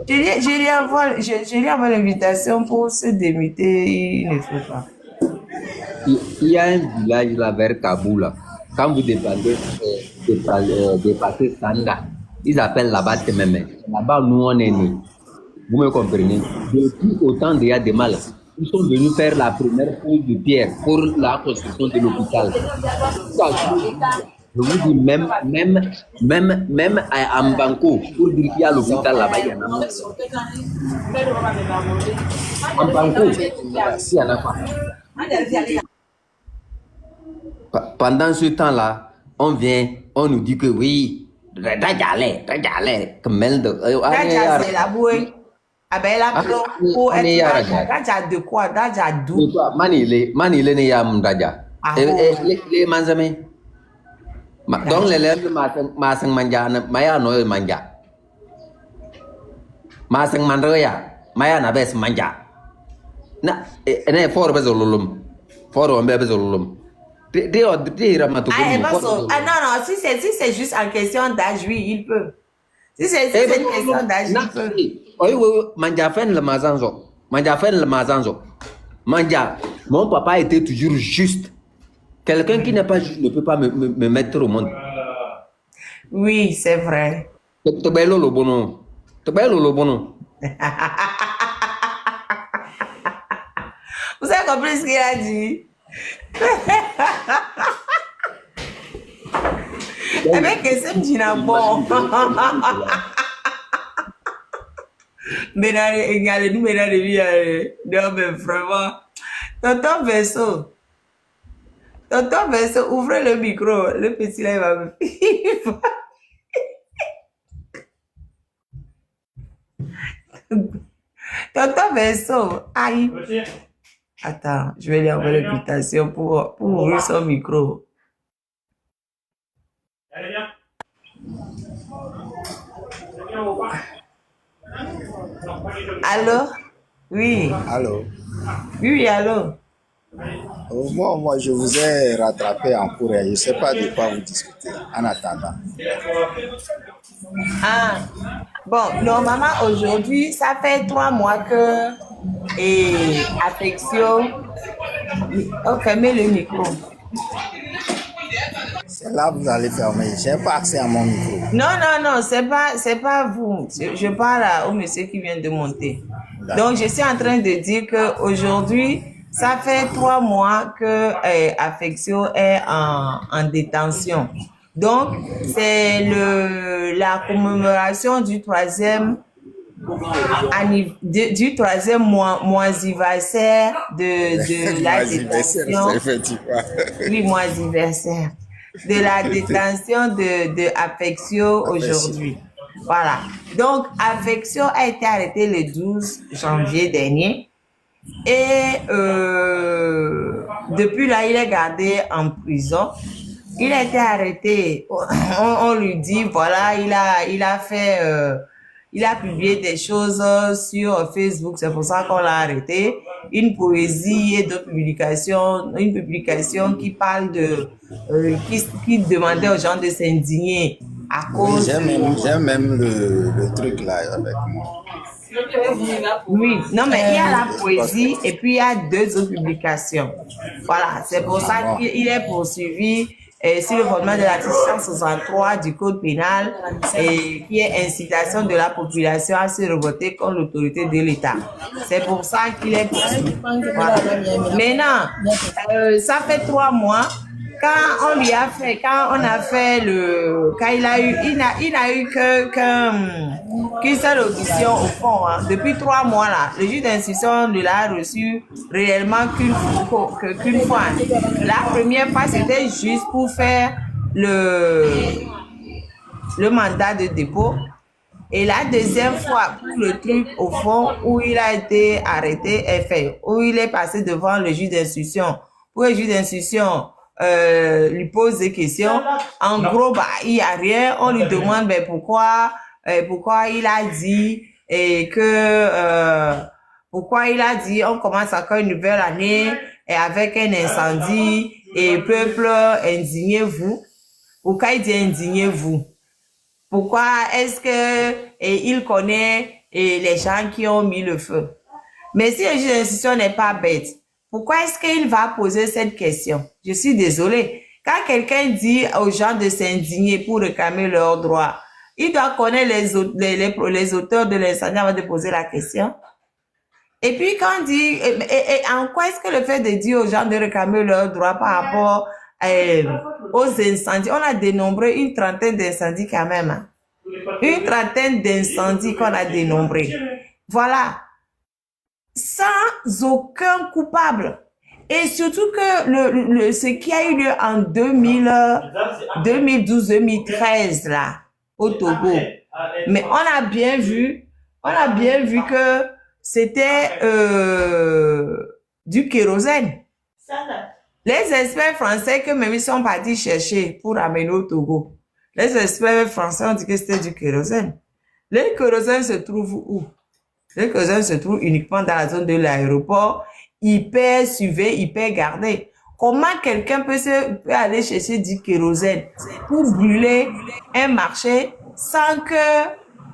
Je lui envoie l'invitation pour se démuter. Il ne faut pas. Il y a un village là vers Kaboul. Là. Quand vous dépassez Sanda, ils appellent là-bas Tememe. Là-bas, nous, on est nés. Vous me comprenez? Depuis autant déjà de mal, ils sont venus faire la première pose de pierre pour la construction de l'hôpital. Je vous dis, même à Mbanko, pour dire qu'il y a l'hôpital là-bas, il y en a. À Mbanko, il y en a pas. Pendant ce temps-là, on vient, on nous dit que oui, Dajale, Daja, c'est la bouée. Ah ben là, pour être Daja de quoi? Daja d'où? Manile ne yam Daja. Les manzame. Donc les lèvres masang manja, maya no manja. Masang mandroya, maya na bes manja. Na, ene for bezolulum. For on bezolulum. Ah, non, si c'est juste en question d'âge, oui, il peut. Si c'est une question d'âge, il peut. Oui, manja fen le mazanzo. Manja fen le mazanzo. Manja, mon papa était toujours juste. Quelqu'un qui n'est pas juste ne peut pas me mettre au monde. Oui, c'est vrai. Te bello lo bono. Te bello lo bono. Vous avez compris ce qu'il a dit? Avec que c'est Mdina bon. Mais il y a les numéros de vie. Non, mais vraiment. Tonton Verso, ouvrez le micro. Le petit là, il va me. Tonton Verso, aïe. Attends, je vais lui envoyer l'invitation pour ouvrir son micro. Allô? Oui. Allô? Oui, allô? Moi, je vous ai rattrapé en cours et je ne sais pas de quoi vous discutez en attendant. Ah, bon, normalement, aujourd'hui, ça fait 3 mois que Affection. Oh, fermez le micro. C'est là que vous allez fermer. Je n'ai pas accès à mon micro. Non, c'est pas vous. Je parle au monsieur qui vient de monter. Donc, je suis en train de dire qu'aujourd'hui, ça fait 3 mois que Affection est en détention. Donc, c'est la commémoration du troisième moisiversaire de la détention. Oui, moisiversaire. De la détention de Affection aujourd'hui. Voilà. Donc, Affection a été arrêtée le 12 janvier dernier. Et depuis là, il est gardé en prison. Il a été arrêté. On lui dit, voilà, il a publié des choses sur Facebook. C'est pour ça qu'on l'a arrêté. Une poésie et d'autres publications. Une publication qui parle qui demandait aux gens de s'indigner à cause. J'ai même le truc là avec moi. Oui, non, mais il y a la poésie et puis il y a 2 autres publications. Voilà, c'est pour ça qu'il est poursuivi sur le fondement de l'article 163 du Code pénal qui est incitation de la population à se révolter contre l'autorité de l'État. C'est pour ça qu'il est poursuivi. Voilà. Maintenant, ça fait 3 mois. Quand on a fait quand il n'a eu qu'une seule audition au fond. Hein. Depuis 3 mois là, le juge d'instruction ne l'a reçu réellement qu'une fois. La première fois, c'était juste pour faire le mandat de dépôt. Et la deuxième fois, pour le truc au fond où il a été arrêté, où il est passé devant le juge d'instruction. Pour le juge d'instruction, lui pose des questions. En gros, bah, il n'y a rien. On lui demande ben, pourquoi il a dit et pourquoi il a dit on commence encore une nouvelle année et avec un incendie et peuple, indignez-vous. Pourquoi il dit indignez-vous? Pourquoi est-ce que il connaît les gens qui ont mis le feu? Mais si le juge d'instruction n'est pas bête, pourquoi est-ce qu'il va poser cette question? Je suis désolée. Quand quelqu'un dit aux gens de s'indigner pour réclamer leurs droits, il doit connaître les auteurs de l'incendie avant de poser la question. Et puis quand on dit, en quoi est-ce que le fait de dire aux gens de réclamer leurs droits par rapport aux incendies, on a dénombré une trentaine d'incendies quand même. Hein? Une trentaine d'incendies qu'on a dénombrés. Voilà. Sans aucun coupable. Et surtout que ce qui a eu lieu en 2012-2013 là, au Togo. Mais on a bien vu que c'était du kérosène. Les experts français que même ils sont partis chercher pour amener au Togo. Les experts français ont dit que c'était du kérosène. Le kérosène se trouve où? Le kérosène se trouve uniquement dans la zone de l'aéroport, hyper surveillé, hyper gardé. Comment quelqu'un peut aller chercher du kérosène pour brûler un marché sans que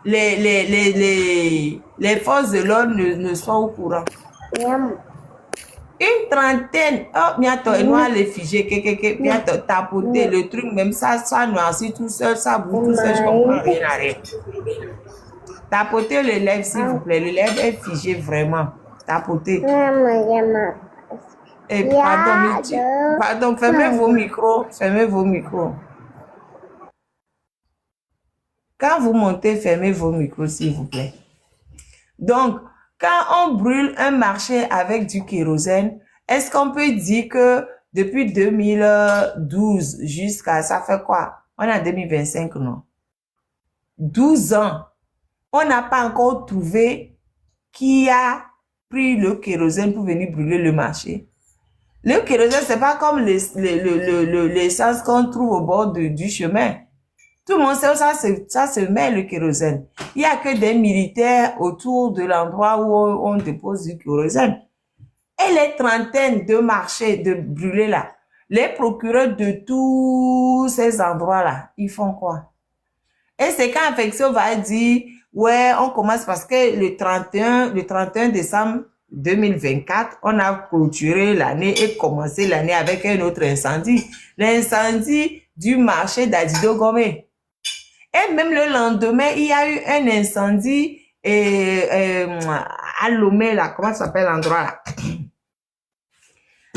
les forces de l'ordre ne soient au courant? Une trentaine. Oh, bientôt, il doit les figer, bientôt tapoter le truc, même ça noircit tout seul, ça bouge tout seul, je comprends rien à rien. Tapoter le lèvre, s'il vous plaît. Le lèvre est figé vraiment. Tapoter. Et pardon, fermez vos micros. Quand vous montez, fermez vos micros, s'il vous plaît. Donc, quand on brûle un marché avec du kérosène, est-ce qu'on peut dire que depuis 2012 jusqu'à, ça fait quoi? On est en 2025, non? 12 ans. On n'a pas encore trouvé qui a pris le kérosène pour venir brûler le marché. Le kérosène, c'est pas comme l'essence qu'on trouve au bord du chemin. Tout le monde sait où ça se met le kérosène. Il n'y a que des militaires autour de l'endroit où on dépose du kérosène. Et les trentaines de marchés de brûlés là, les procureurs de tous ces endroits-là, ils font quoi? Et c'est quand Infection va dire, ouais, on commence parce que le 31 décembre 2024, on a clôturé l'année et commencé l'année avec un autre incendie. L'incendie du marché d'Adido Gomé. Et même le lendemain, il y a eu un incendie à Lomé, là, comment ça s'appelle l'endroit là?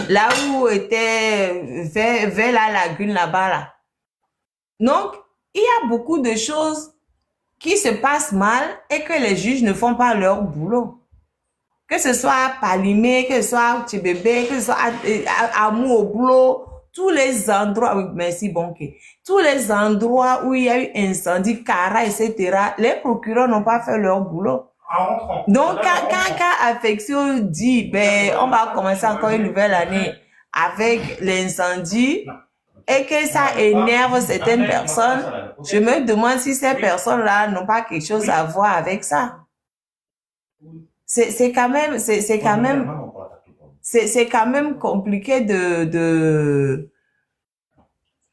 Là où était vers la lagune là-bas là. Donc, il y a beaucoup de choses qui se passent mal et que les juges ne font pas leur boulot. Que ce soit à Palimé, que ce soit à Tchébébé, que ce soit à Mouoblo, tous les endroits, oui, merci Bonké, tous les endroits où il y a eu incendie, Kara, etc., les procureurs n'ont pas fait leur boulot. Donc, quand Affection dit, ben, on va commencer encore une nouvelle année avec l'incendie et que ça énerve certaines personnes, je me demande si ces personnes-là n'ont pas quelque chose à voir avec ça. C'est quand même compliqué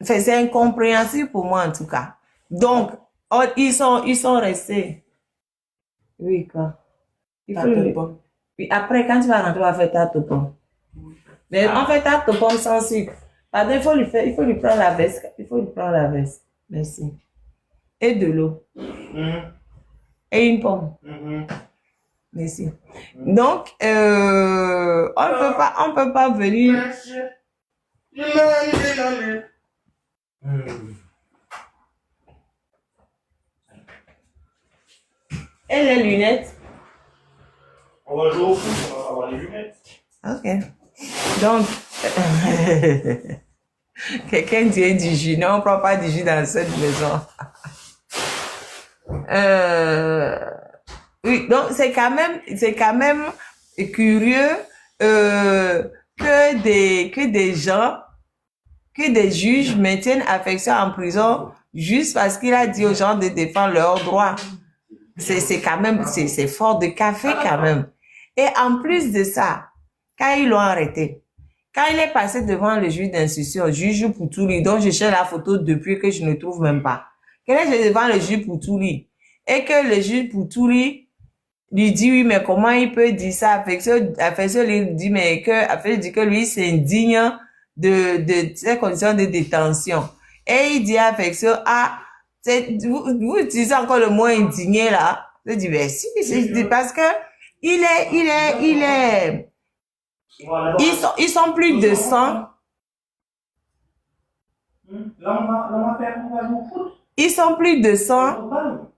enfin, c'est incompréhensible pour moi en tout cas. Donc, ils sont restés. Oui, quoi. Il faut oui, après, quand tu vas rentrer, on va faire ta topon. Mais on fait ta topon sans sucre. Pardon, il faut lui prendre la veste. Merci. Et de l'eau. Et une pomme. Merci. Donc, on peut pas venir. Et les lunettes? On va jouer au foot, on va avoir les lunettes. Ok. Donc, quelqu'un dit du jus. Non, on ne prend pas du jus dans cette maison. Oui, donc c'est quand même curieux que des gens que des juges maintiennent Affection en prison juste parce qu'il a dit aux gens de défendre leurs droits. C'est quand même, c'est fort de café quand même. Et en plus de ça, quand ils l'ont arrêté, quand il est passé devant le juge d'instruction, juge Poutouli, dont je cherche la photo depuis que je ne trouve même pas. Quand il est devant le juge Poutouli, et que le juge Poutouli lui dit, oui, mais comment il peut dire ça? Affection lui dit, mais Affection dit que lui s'indigne de ces conditions de détention. Et il dit à Affection, ah, vous utilisez encore le mot indigné là. Je dis, ben si, c'est parce que ils sont plus de 100. Ils sont plus de 100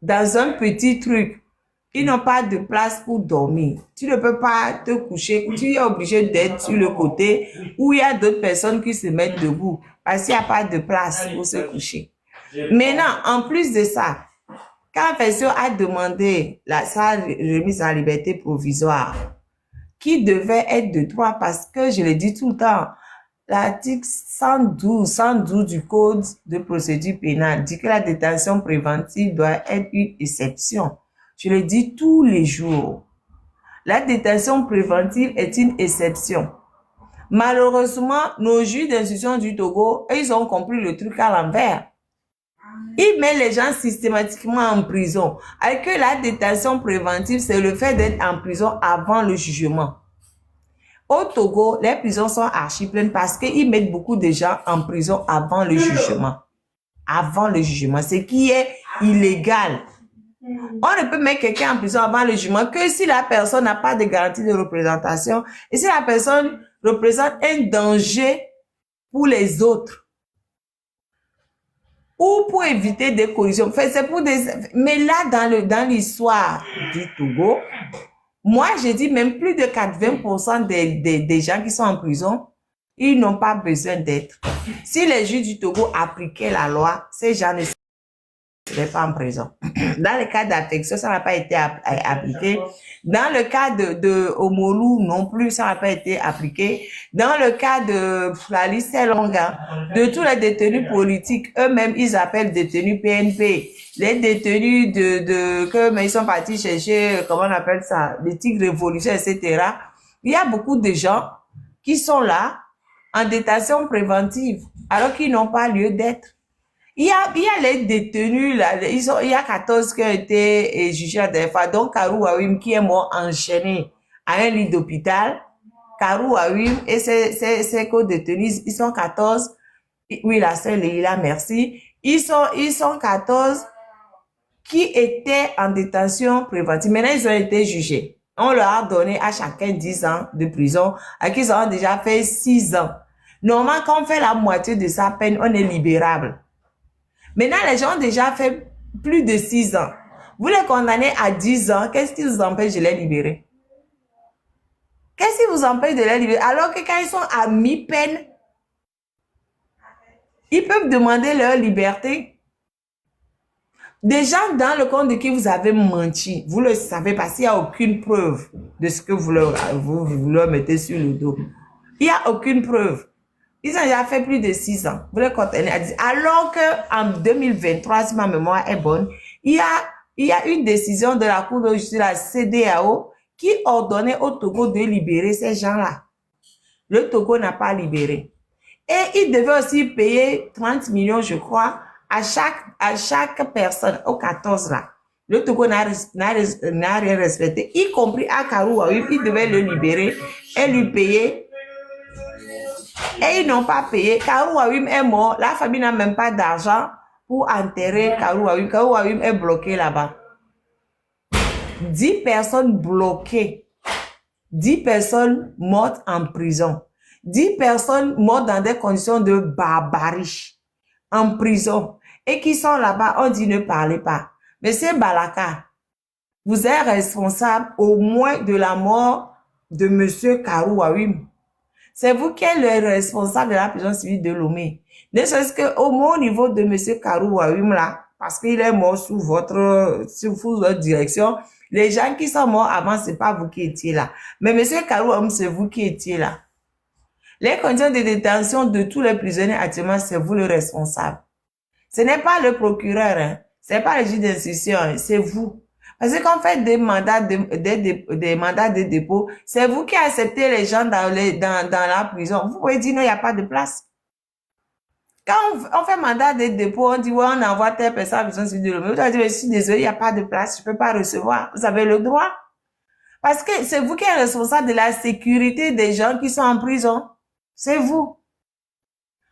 dans un petit truc. Ils n'ont pas de place pour dormir. Tu ne peux pas te coucher. Tu es obligé d'être sur le côté où il y a d'autres personnes qui se mettent debout parce qu'il n'y a pas de place pour se coucher. Maintenant, en plus de ça, quand Affection a demandé sa remise en liberté provisoire, qui devait être de droit parce que, je le dis tout le temps, l'article 112 du Code de procédure pénale dit que la détention préventive doit être une exception. Je le dis tous les jours. La détention préventive est une exception. Malheureusement, nos juges d'instruction du Togo, ils ont compris le truc à l'envers. Ils mettent les gens systématiquement en prison. Alors que la détention préventive, c'est le fait d'être en prison avant le jugement. Au Togo, les prisons sont archi pleines parce qu'ils mettent beaucoup de gens en prison avant le jugement. Avant le jugement, ce qui est illégal. On ne peut mettre quelqu'un en prison avant le jugement que si la personne n'a pas de garantie de représentation et si la personne représente un danger pour les autres. Ou pour éviter des collisions. C'est pour des... Mais là, dans l'histoire du Togo, moi, j'ai dit même plus de 80% des gens qui sont en prison, ils n'ont pas besoin d'être. Si les juges du Togo appliquaient la loi, ces gens ne seraient pas en prison. Dans le cas d'Affection, ça n'a pas été appliqué. Dans le cas de Omolu, non plus, ça n'a pas été appliqué. Dans le cas de la liste est longue, hein, de tous les détenus politiques, eux-mêmes, ils appellent détenus PNP. Les détenus mais ils sont partis chercher, comment on appelle ça, les tigres révolutions, etc. Il y a beaucoup de gens qui sont là en détention préventive, alors qu'ils n'ont pas lieu d'être. Il y a les détenus, là, il y a 14 qui ont été jugés à des fois, donc Karou Awim qui est mort enchaîné à un lit d'hôpital. Karou Awim et ses co-détenus, ils sont 14. Oui, la sœur Leila, merci. Ils sont 14 qui étaient en détention préventive. Maintenant, ils ont été jugés. On leur a donné à chacun 10 ans de prison, à qui ils ont déjà fait 6 ans. Normalement, quand on fait la moitié de sa peine, on est libérable. Maintenant, les gens ont déjà fait plus de 6 ans. Vous les condamnez à 10 ans, qu'est-ce qui vous empêche de les libérer? Qu'est-ce qui vous empêche de les libérer? Alors que quand ils sont à mi-peine, ils peuvent demander leur liberté. Des gens dans le compte de qui vous avez menti, vous le savez parce qu'il n'y a aucune preuve de ce que vous leur mettez sur le dos. Il n'y a aucune preuve. Ils ont déjà fait plus de 6 ans. Vous les condamnez à 10. Alors qu'en 2023, si ma mémoire est bonne, il y a une décision de la Cour de justice de la CEDEAO qui ordonnait au Togo de libérer ces gens-là. Le Togo n'a pas libéré. Et il devait aussi payer 30 millions, je crois, à chaque personne, aux 14 là. Le Togo n'a rien respecté, y compris à Karou Awim, il devait le libérer et lui payer. Et ils n'ont pas payé. Karou Awim est mort. La famille n'a même pas d'argent pour enterrer Karou Awim. Karou Awim est bloqué là-bas. 10 personnes bloquées. 10 personnes mortes en prison. 10 personnes mortes dans des conditions de barbarie. En prison. Et qui sont là-bas, on dit ne parlez pas. Monsieur Balaka, vous êtes responsable au moins de la mort de monsieur Karou Awim. C'est vous qui êtes le responsable de la prison civile de Lomé. Ne serait-ce qu'au moins au niveau de monsieur Karou Awim là, parce qu'il est mort sous votre direction, les gens qui sont morts avant, c'est pas vous qui étiez là. Mais monsieur Karou Awim, c'est vous qui étiez là. Les conditions de détention de tous les prisonniers actuellement, c'est vous le responsable. Ce n'est pas le procureur, hein. Ce n'est pas le juge d'instruction, hein. C'est vous. Parce que quand vous faites des mandats de dépôt, c'est vous qui acceptez les gens dans la prison. Vous pouvez dire non, il n'y a pas de place. Quand on fait mandat de dépôt, on dit ouais, on envoie telle personne à la prison de l'homme. Vous allez dire, je suis désolé, il n'y a pas de place, je ne peux pas recevoir. Vous avez le droit. Parce que c'est vous qui êtes responsable de la sécurité des gens qui sont en prison. C'est vous.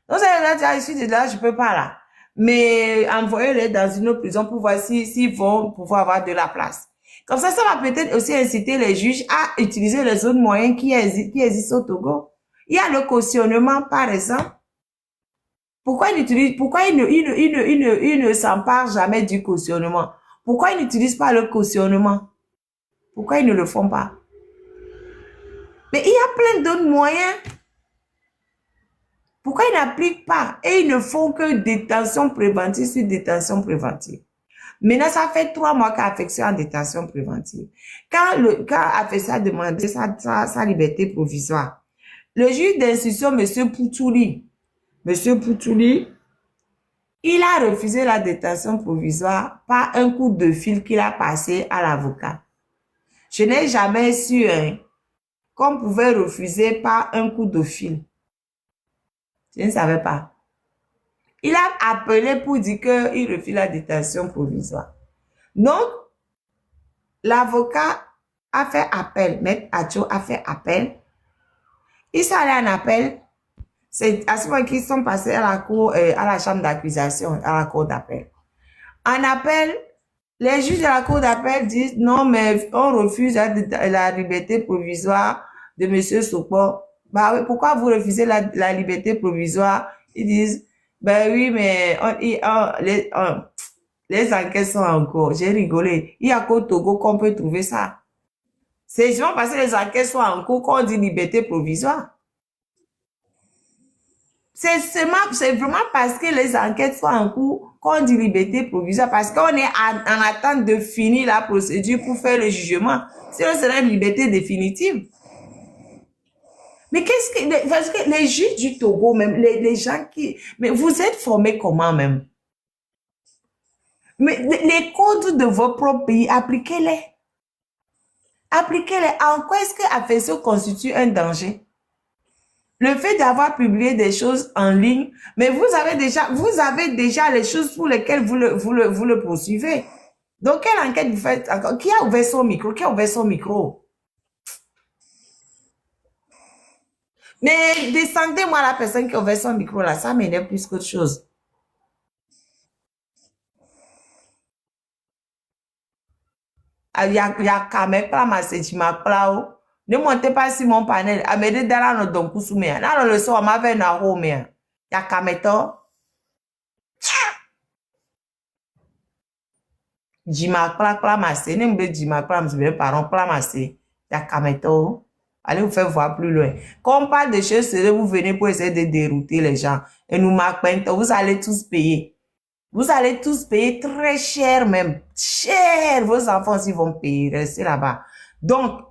Donc, vous allez dire, je suis désolé, je ne peux pas là. Mais envoyez-les dans une autre prison pour voir s'ils vont pouvoir avoir de la place. Comme ça va peut-être aussi inciter les juges à utiliser les autres moyens qui existent au Togo. Il y a le cautionnement, par exemple. Pourquoi ils ne s'emparent jamais du cautionnement? Pourquoi ils n'utilisent pas le cautionnement? Pourquoi ils ne le font pas? Mais il y a plein d'autres moyens. Pourquoi ils n'appliquent pas? Et ils ne font que détention préventive sur détention préventive. Maintenant, ça fait 3 mois qu'Affection est en détention préventive. Quand Affection a demandé sa liberté provisoire, le juge d'instruction, M. Poutouli, il a refusé la détention provisoire par un coup de fil qu'il a passé à l'avocat. Je n'ai jamais su qu'on pouvait refuser par un coup de fil. Je ne savais pas. Il a appelé pour dire qu'il refuse la détention provisoire. Donc, l'avocat a fait appel. Maître Acho a fait appel. Ils sont allés en appel. C'est à ce moment qu'ils sont passés à la cour, à la chambre d'accusation, à la cour d'appel. En appel, les juges de la cour d'appel disent non, mais on refuse la liberté provisoire de M. Sokpo. Bah oui, pourquoi vous refusez la liberté provisoire? Ils disent, ben oui, mais les enquêtes sont en cours. J'ai rigolé. Il y a qu'au Togo qu'on peut trouver ça. C'est justement parce que les enquêtes sont en cours qu'on dit liberté provisoire. C'est vraiment parce que les enquêtes sont en cours qu'on dit liberté provisoire, parce qu'on est en attente de finir la procédure pour faire le jugement. Sinon, ce serait une liberté définitive. Mais parce que les juges du Togo, même, les gens mais vous êtes formés comment même? Mais les codes de votre propre pays, appliquez-les. Appliquez-les. En quoi est-ce que Affection constitue un danger? Le fait d'avoir publié des choses en ligne, mais vous avez déjà les choses pour lesquelles vous le poursuivez. Donc, quelle enquête vous faites encore? Qui a ouvert son micro? Mais descendez-moi la personne qui a ouvert son micro là, ça m'énerve plus qu'autre chose. Il y a quand même pas ma séchima plao. Ne montez pas sur mon panel. Amede dara no donku soumea. Na le so ma ve na homea. Ya kameto. Jima kla masse. Ne mbe jima kla mbe parents kla masse. Ya kameto. Allez vous faire voir plus loin. Quand on parle de choses sérieuses, vous venez pour essayer de dérouter les gens. Et nous marquons, vous allez tous payer. Vous allez tous payer très cher même. Cher. Vos enfants aussi vont payer. Restez là-bas. Donc,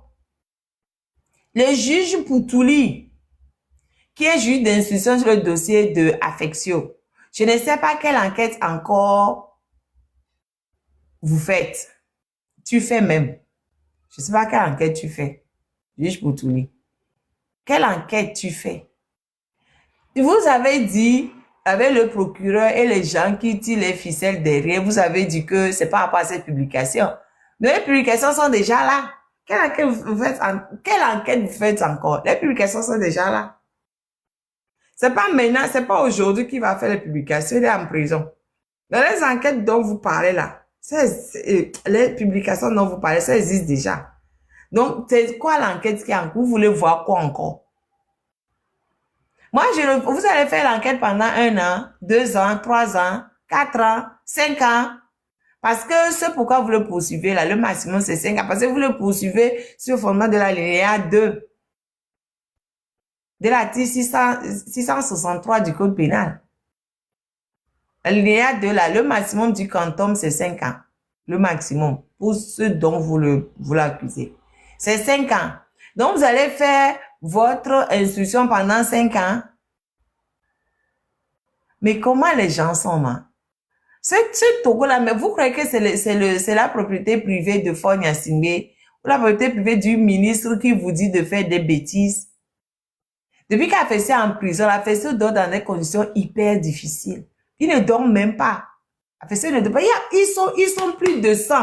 le juge Poutouli, qui est juge d'instruction sur le dossier de Affection, je ne sais pas quelle enquête encore vous faites. Tu fais même. Je ne sais pas quelle enquête tu fais. Juge Poutouli. Quelle enquête tu fais? Vous avez dit, avec le procureur et les gens qui tirent les ficelles derrière, vous avez dit que c'est pas à part cette publication. Mais les publications sont déjà là. Quelle enquête vous faites encore? Les publications sont déjà là. C'est pas maintenant, c'est pas aujourd'hui qu'il va faire les publications, il est en prison. Dans les enquêtes dont vous parlez là, les publications dont vous parlez, ça existe déjà. Donc, c'est quoi l'enquête qui est en cours? Vous voulez voir quoi encore? Moi, vous allez faire l'enquête pendant 1 an, 2 ans, 3 ans, 4 ans, 5 ans. Parce que c'est pourquoi vous le poursuivez là. Le maximum, c'est 5 ans. Parce que vous le poursuivez sur le fondement de la linéa 2. De l'article 663 du Code pénal. La linéa 2 là, le maximum du quantum, c'est 5 ans. Le maximum. Pour ceux dont vous l'accusez. C'est 5 ans. Donc, vous allez faire votre instruction pendant 5 ans. Mais comment les gens sont, hein? Ce Togo-là, mais vous croyez que c'est la propriété privée de Faure Gnassingbé ou la propriété privée du ministre qui vous dit de faire des bêtises? Depuis qu'Afesio est en prison, Afesio dort dans des conditions hyper difficiles. Il ne dort même pas. Afesio ne dort pas. Ils sont plus de 100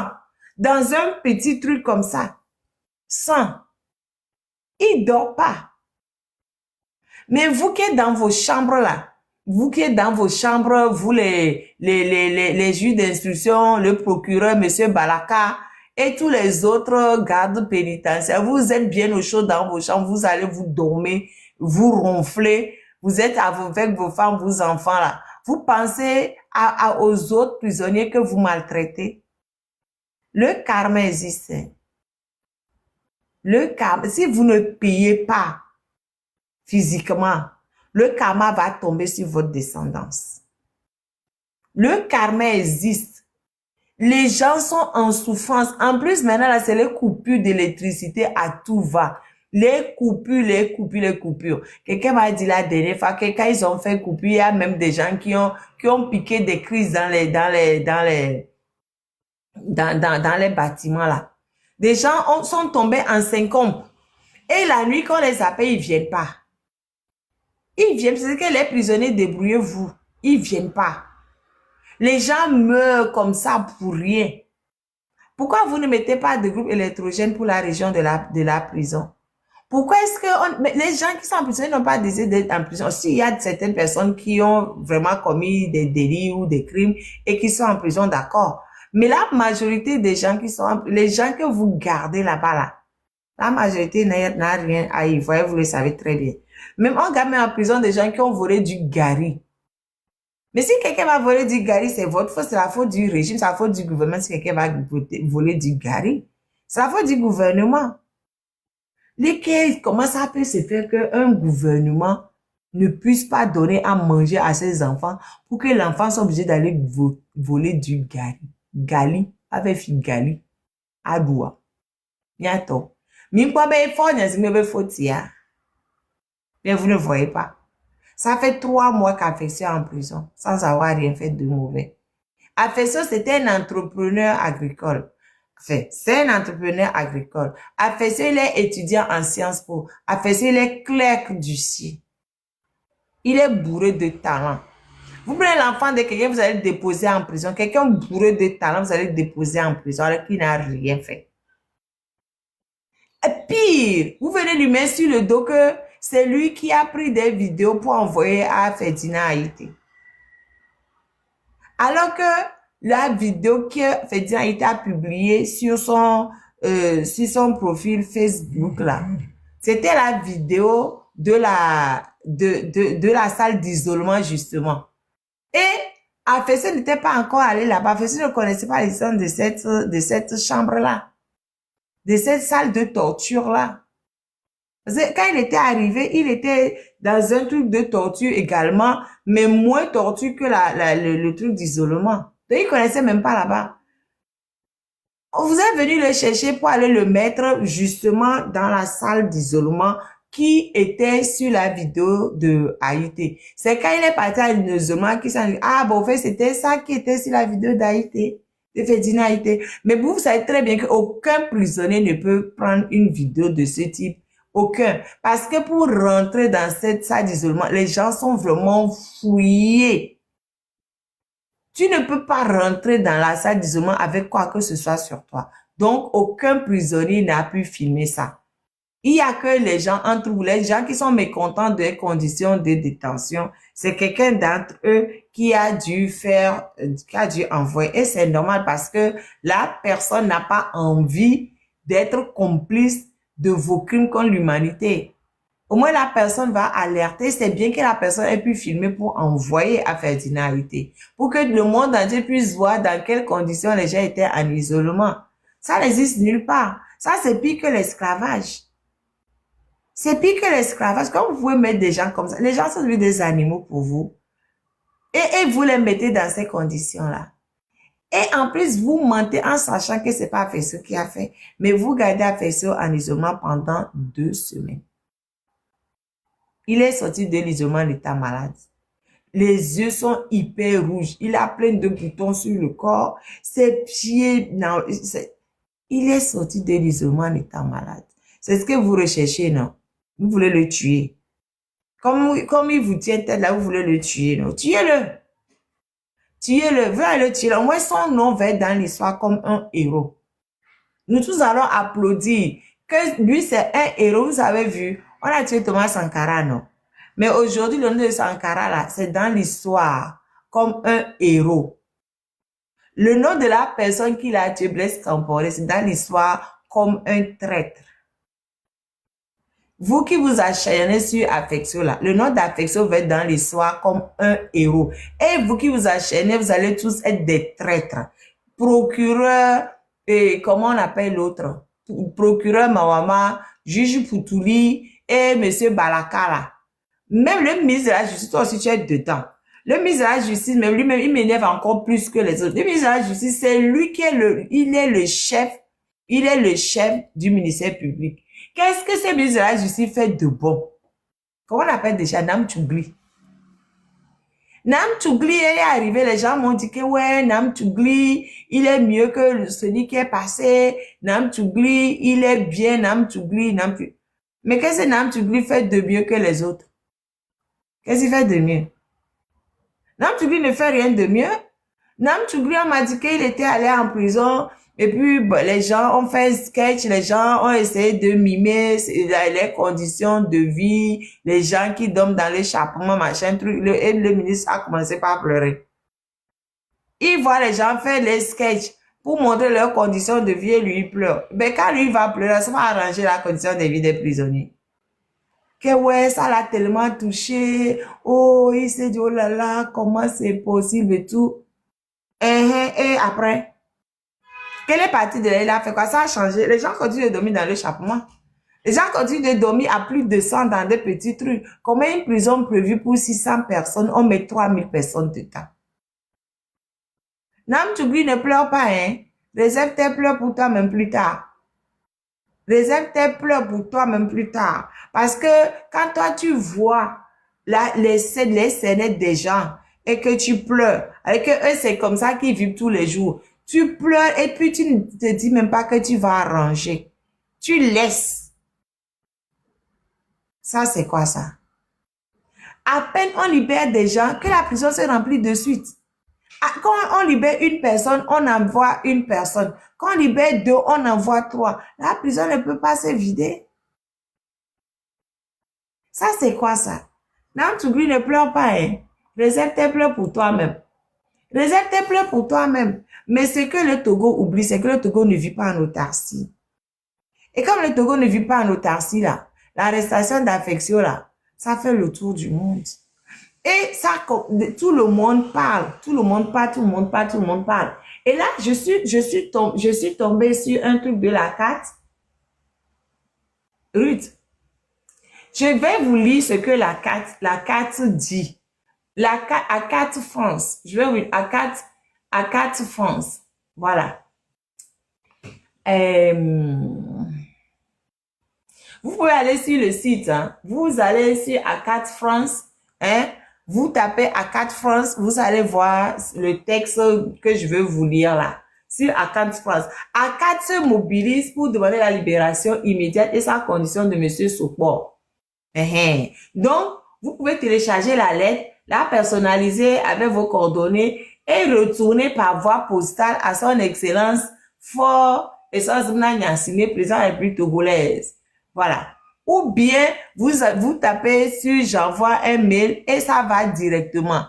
dans un petit truc comme ça. 100. Il ne dort pas. Mais vous qui êtes dans vos chambres là, vous qui êtes dans vos chambres, vous les juges d'instruction, le procureur, monsieur Balaka, et tous les autres gardes pénitentiaires, vous êtes bien au chaud dans vos chambres, vous allez vous dormir, vous ronfler, vous êtes avec vos femmes, vos enfants là. Vous pensez aux autres prisonniers que vous maltraitez. Le karma existe. Le karma, si vous ne payez pas physiquement, le karma va tomber sur votre descendance. Le karma existe. Les gens sont en souffrance. En plus, maintenant, là, c'est les coupures d'électricité à tout va. Les coupures. Quelqu'un m'a dit la dernière fois que quand ils ont fait coupure, il y a même des gens qui ont piqué des crises dans les bâtiments, là. Des gens sont tombés en syncope. Et la nuit, quand on les appelle, ils viennent pas. Ils viennent, c'est que les prisonniers, débrouillez-vous. Ils viennent pas. Les gens meurent comme ça pour rien. Pourquoi vous ne mettez pas de groupe électrogène pour la région de la prison? Pourquoi est-ce que les gens qui sont en prison n'ont pas désiré d'être en prison? S'il y a certaines personnes qui ont vraiment commis des délits ou des crimes et qui sont en prison, d'accord. Mais la majorité des gens les gens que vous gardez là-bas, là, la majorité n'a rien à y voir, vous le savez très bien. Même on garde en prison des gens qui ont volé du gari. Mais si quelqu'un va voler du gari, c'est votre faute, c'est la faute du régime, c'est la faute du gouvernement. Si quelqu'un va voler du gari, c'est la faute du gouvernement. Comment ça peut se faire qu'un gouvernement ne puisse pas donner à manger à ses enfants pour que l'enfant soit obligé d'aller voler du gari? Gali, avec fille Gali, à Doua. Bientôt. Mais vous ne voyez pas. Ça fait 3 mois qu'Afesio est en prison, sans avoir rien fait de mauvais. Afesio, c'était un entrepreneur agricole. Enfin, c'est un entrepreneur agricole. Afesio, il est étudiant en Sciences Po. Afesio, il est clerc d'huissier. Il est bourré de talent. Vous prenez l'enfant de quelqu'un, vous allez le déposer en prison. Quelqu'un bourré de talent, vous allez le déposer en prison alors qu'il n'a rien fait. Et pire, vous venez lui mettre sur le dos que c'est lui qui a pris des vidéos pour envoyer à Ferdinand Haïté. Alors que la vidéo que Ferdinand Haïté a publiée sur son profil Facebook là, c'était la vidéo de la salle d'isolement justement. Et Afesio n'était pas encore allé là-bas. Afesio ne connaissait pas l'existence de cette chambre-là, de cette salle de torture-là. Parce que quand il était arrivé, il était dans un truc de torture également, mais moins torture que le truc d'isolement. Donc, il connaissait même pas là-bas. Vous êtes venu le chercher pour aller le mettre justement dans la salle d'isolement qui était sur la vidéo de Haïté. C'est quand il est parti à l'isolement qu'il s'est dit, ah bon, en fait, c'était ça qui était sur la vidéo d'Haïté, de Ferdinand Haïté. Mais vous savez très bien qu'aucun prisonnier ne peut prendre une vidéo de ce type. Aucun. Parce que pour rentrer dans cette salle d'isolement, les gens sont vraiment fouillés. Tu ne peux pas rentrer dans la salle d'isolement avec quoi que ce soit sur toi. Donc, aucun prisonnier n'a pu filmer ça. Il y a que les gens, entre vous, les gens qui sont mécontents des conditions de détention, c'est quelqu'un d'entre eux qui a dû envoyer. Et c'est normal parce que la personne n'a pas envie d'être complice de vos crimes contre l'humanité. Au moins, la personne va alerter. C'est bien que la personne ait pu filmer pour envoyer à Ferdinand Haïté. Pour que le monde entier puisse voir dans quelles conditions les gens étaient en isolement. Ça n'existe nulle part. Ça, c'est pire que l'esclavage. C'est pire que l'esclavage. Quand vous pouvez mettre des gens comme ça, les gens sont devenus des animaux pour vous. Et vous les mettez dans ces conditions-là. Et en plus, vous mentez en sachant que c'est pas Afesio qui a fait. Mais vous gardez Afesio en isolement pendant 2 semaines. Il est sorti de l'isolement, il était malade. Les yeux sont hyper rouges. Il a plein de boutons sur le corps. Ses pieds, non, il est sorti de l'isolement, il était malade. C'est ce que vous recherchez, non? Vous voulez le tuer. Comme il vous tient tête là, vous voulez le tuer, non? Tuez-le. Tuez-le. Vous allez le tuer. Au moins, son nom va être dans l'histoire comme un héros. Nous tous allons applaudir que lui, c'est un héros. Vous avez vu, on a tué Thomas Sankara, non? Mais aujourd'hui, le nom de Sankara, là, c'est dans l'histoire comme un héros. Le nom de la personne qui l'a tué, Blaise Compaoré, c'est dans l'histoire comme un traître. Vous qui vous acharnez sur Affectio, là, le nom d'Affectio va être dans l'histoire comme un héros. Et vous qui vous acharnez, vous allez tous être des traîtres. Procureur, et comment on appelle l'autre? Procureur Mawama, juge Poutouli et monsieur Balakala. Même le ministre de la Justice, toi aussi tu es dedans. Le ministre de la Justice, même lui-même, il m'énerve encore plus que les autres. Le ministre de la Justice, c'est lui qui est il est le chef du ministère public. Qu'est-ce que ce ministre de la Justice fait de bon? Comment on appelle déjà Nam Tchougli? Nam Tchougli est arrivé, les gens m'ont dit que ouais, Nam Tchougli, il est mieux que celui qui est passé. Nam Tchougli, il est bien, Nam Tchougli, Nam Tchougli. Mais qu'est-ce que Nam Tchougli fait de mieux que les autres? Qu'est-ce qu'il fait de mieux? Nam Tchougli ne fait rien de mieux. Nam Tchougli, on m'a dit qu'il était allé en prison. Et puis, bon, les gens ont fait sketch, les gens ont essayé de mimer les conditions de vie, les gens qui dorment dans l'échappement, machin, truc. Et le ministre a commencé par pleurer. Il voit les gens faire les sketchs pour montrer leurs conditions de vie et lui, il pleure. Mais quand lui va pleurer, ça va arranger la condition de vie des prisonniers. Que ouais, ça l'a tellement touché. Oh, il s'est dit, oh là là, comment c'est possible et tout. Et après, quelle est partie de là? Il a fait quoi? Ça a changé. Les gens continuent de dormir dans l'échappement. Les gens continuent de dormir à plus de 100 dans des petits trucs. Combien une prison prévue pour 600 personnes, on met 3000 personnes dedans. Nam Tchougli ne pleure pas, hein. Réserve tes pleurs pour toi même plus tard. Réserve tes pleurs pour toi même plus tard. Parce que quand toi tu vois les scénettes des gens et que tu pleures, et que eux c'est comme ça qu'ils vivent tous les jours, tu pleures et puis tu ne te dis même pas que tu vas arranger. Tu laisses. Ça c'est quoi ça? À peine on libère des gens que la prison se remplit de suite. Quand on libère une personne, on envoie une personne. Quand on libère deux, on envoie trois. La prison ne peut pas se vider. Ça, c'est quoi ça? Nam Tchougli ne pleure pas, hein. Réserve tes pleurs pour toi-même. Réserve tes pleurs pour toi-même. Mais ce que le Togo oublie, c'est que le Togo ne vit pas en autarcie. Et comme le Togo ne vit pas en autarcie, là, l'arrestation d'Affectio, là, ça fait le tour du monde. Et ça, tout le monde parle, tout le monde parle, tout le monde parle, tout le monde parle. Et là, je suis tombée sur un truc de la carte. Ruth, je vais vous lire ce que la carte dit. À carte France. Je vais vous lire à carte France. Voilà. Vous pouvez aller sur le site, hein. Vous allez sur A4 France, hein. Vous tapez A4 France, vous allez voir le texte que je veux vous lire là. Sur A4 France. A4 se mobilise pour demander la libération immédiate et sans condition de monsieur Sopor. Donc, vous pouvez télécharger la lettre, la personnaliser avec vos coordonnées et retourner par voie postale à son excellence Fort et Sosmna Nyassine, président de la République togolaise. Voilà. Ou bien, vous tapez sur j'envoie un mail et ça va directement.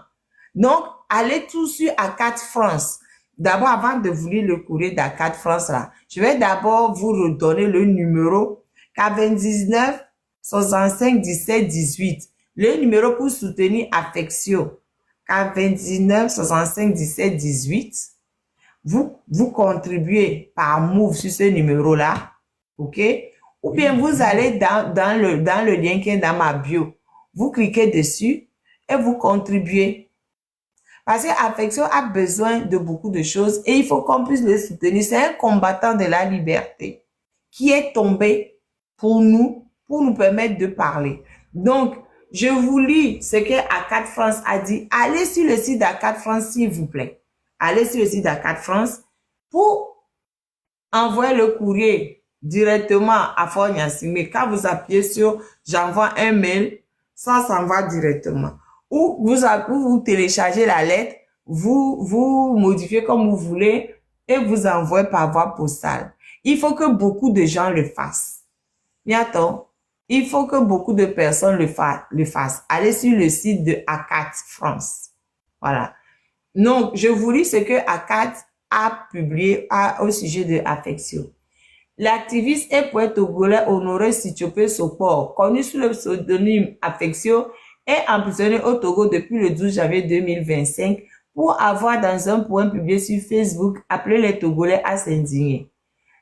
Donc, allez tout sur A4 France. D'abord, avant de vous lire le courrier d'A4 France là, je vais d'abord vous redonner le numéro 99 65 17 18. Le numéro pour soutenir Affectio. 99 65 17 18. Vous contribuez par Move sur ce numéro là. OK? Ou bien vous allez dans le lien qui est dans ma bio. Vous cliquez dessus et vous contribuez. Parce qu'Affectio a besoin de beaucoup de choses et il faut qu'on puisse le soutenir. C'est un combattant de la liberté qui est tombé pour nous permettre de parler. Donc, je vous lis ce que ACAT France a dit. Allez sur le site d'ACAT France, s'il vous plaît. Allez sur le site d'ACAT France pour envoyer le courrier directement à Fort Gnassingbé. Quand vous appuyez sur « J'envoie un mail », ça s'envoie directement. Ou vous téléchargez la lettre, vous modifiez comme vous voulez et vous envoyez par voie postale. Il faut que beaucoup de gens le fassent. Mais attends, il faut que beaucoup de personnes le fassent. Allez sur le site de ACAT France. Voilà. Donc, je vous lis ce que ACAT a publié au sujet de Affectio. L'activiste et poète togolais Honoré Sichopé Sopor, connu sous le pseudonyme Affectio, est emprisonné au Togo depuis le 12 janvier 2025 pour avoir, dans un poème publié sur Facebook, appelé les Togolais à s'indigner.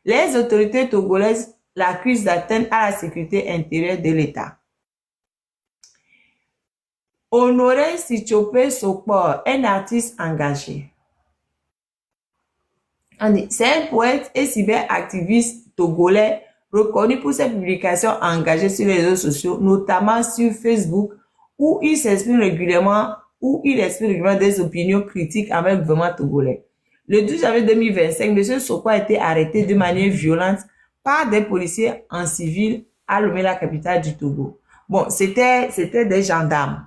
Les autorités togolaises l'accusent d'atteinte à la sécurité intérieure de l'État. Honoré Sichopé Sopor, un artiste engagé. C'est un poète et cyberactiviste togolais reconnu pour ses publications engagées sur les réseaux sociaux, notamment sur Facebook, où il s'exprime régulièrement, des opinions critiques avec le gouvernement togolais. Le 12 janvier 2025, M. Sopor a été arrêté de manière violente par des policiers en civil à Lomé, la capitale du Togo. Bon, c'était des gendarmes.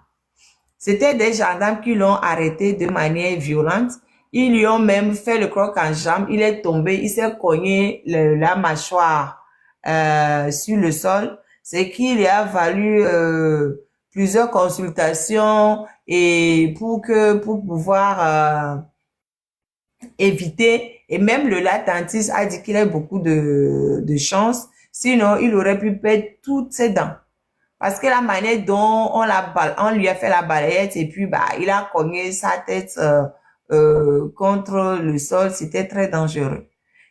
C'était des gendarmes qui l'ont arrêté de manière violente. Ils lui ont même fait le croc en jambe. Il est tombé, il s'est cogné la mâchoire sur le sol. C'est qu'il lui a valu plusieurs consultations et pour pouvoir éviter. Et même le dentiste a dit qu'il a beaucoup de chance. Sinon, il aurait pu perdre toutes ses dents. Parce que la manière dont on lui a fait la balayette et puis il a cogné sa tête contre le sol, c'était très dangereux.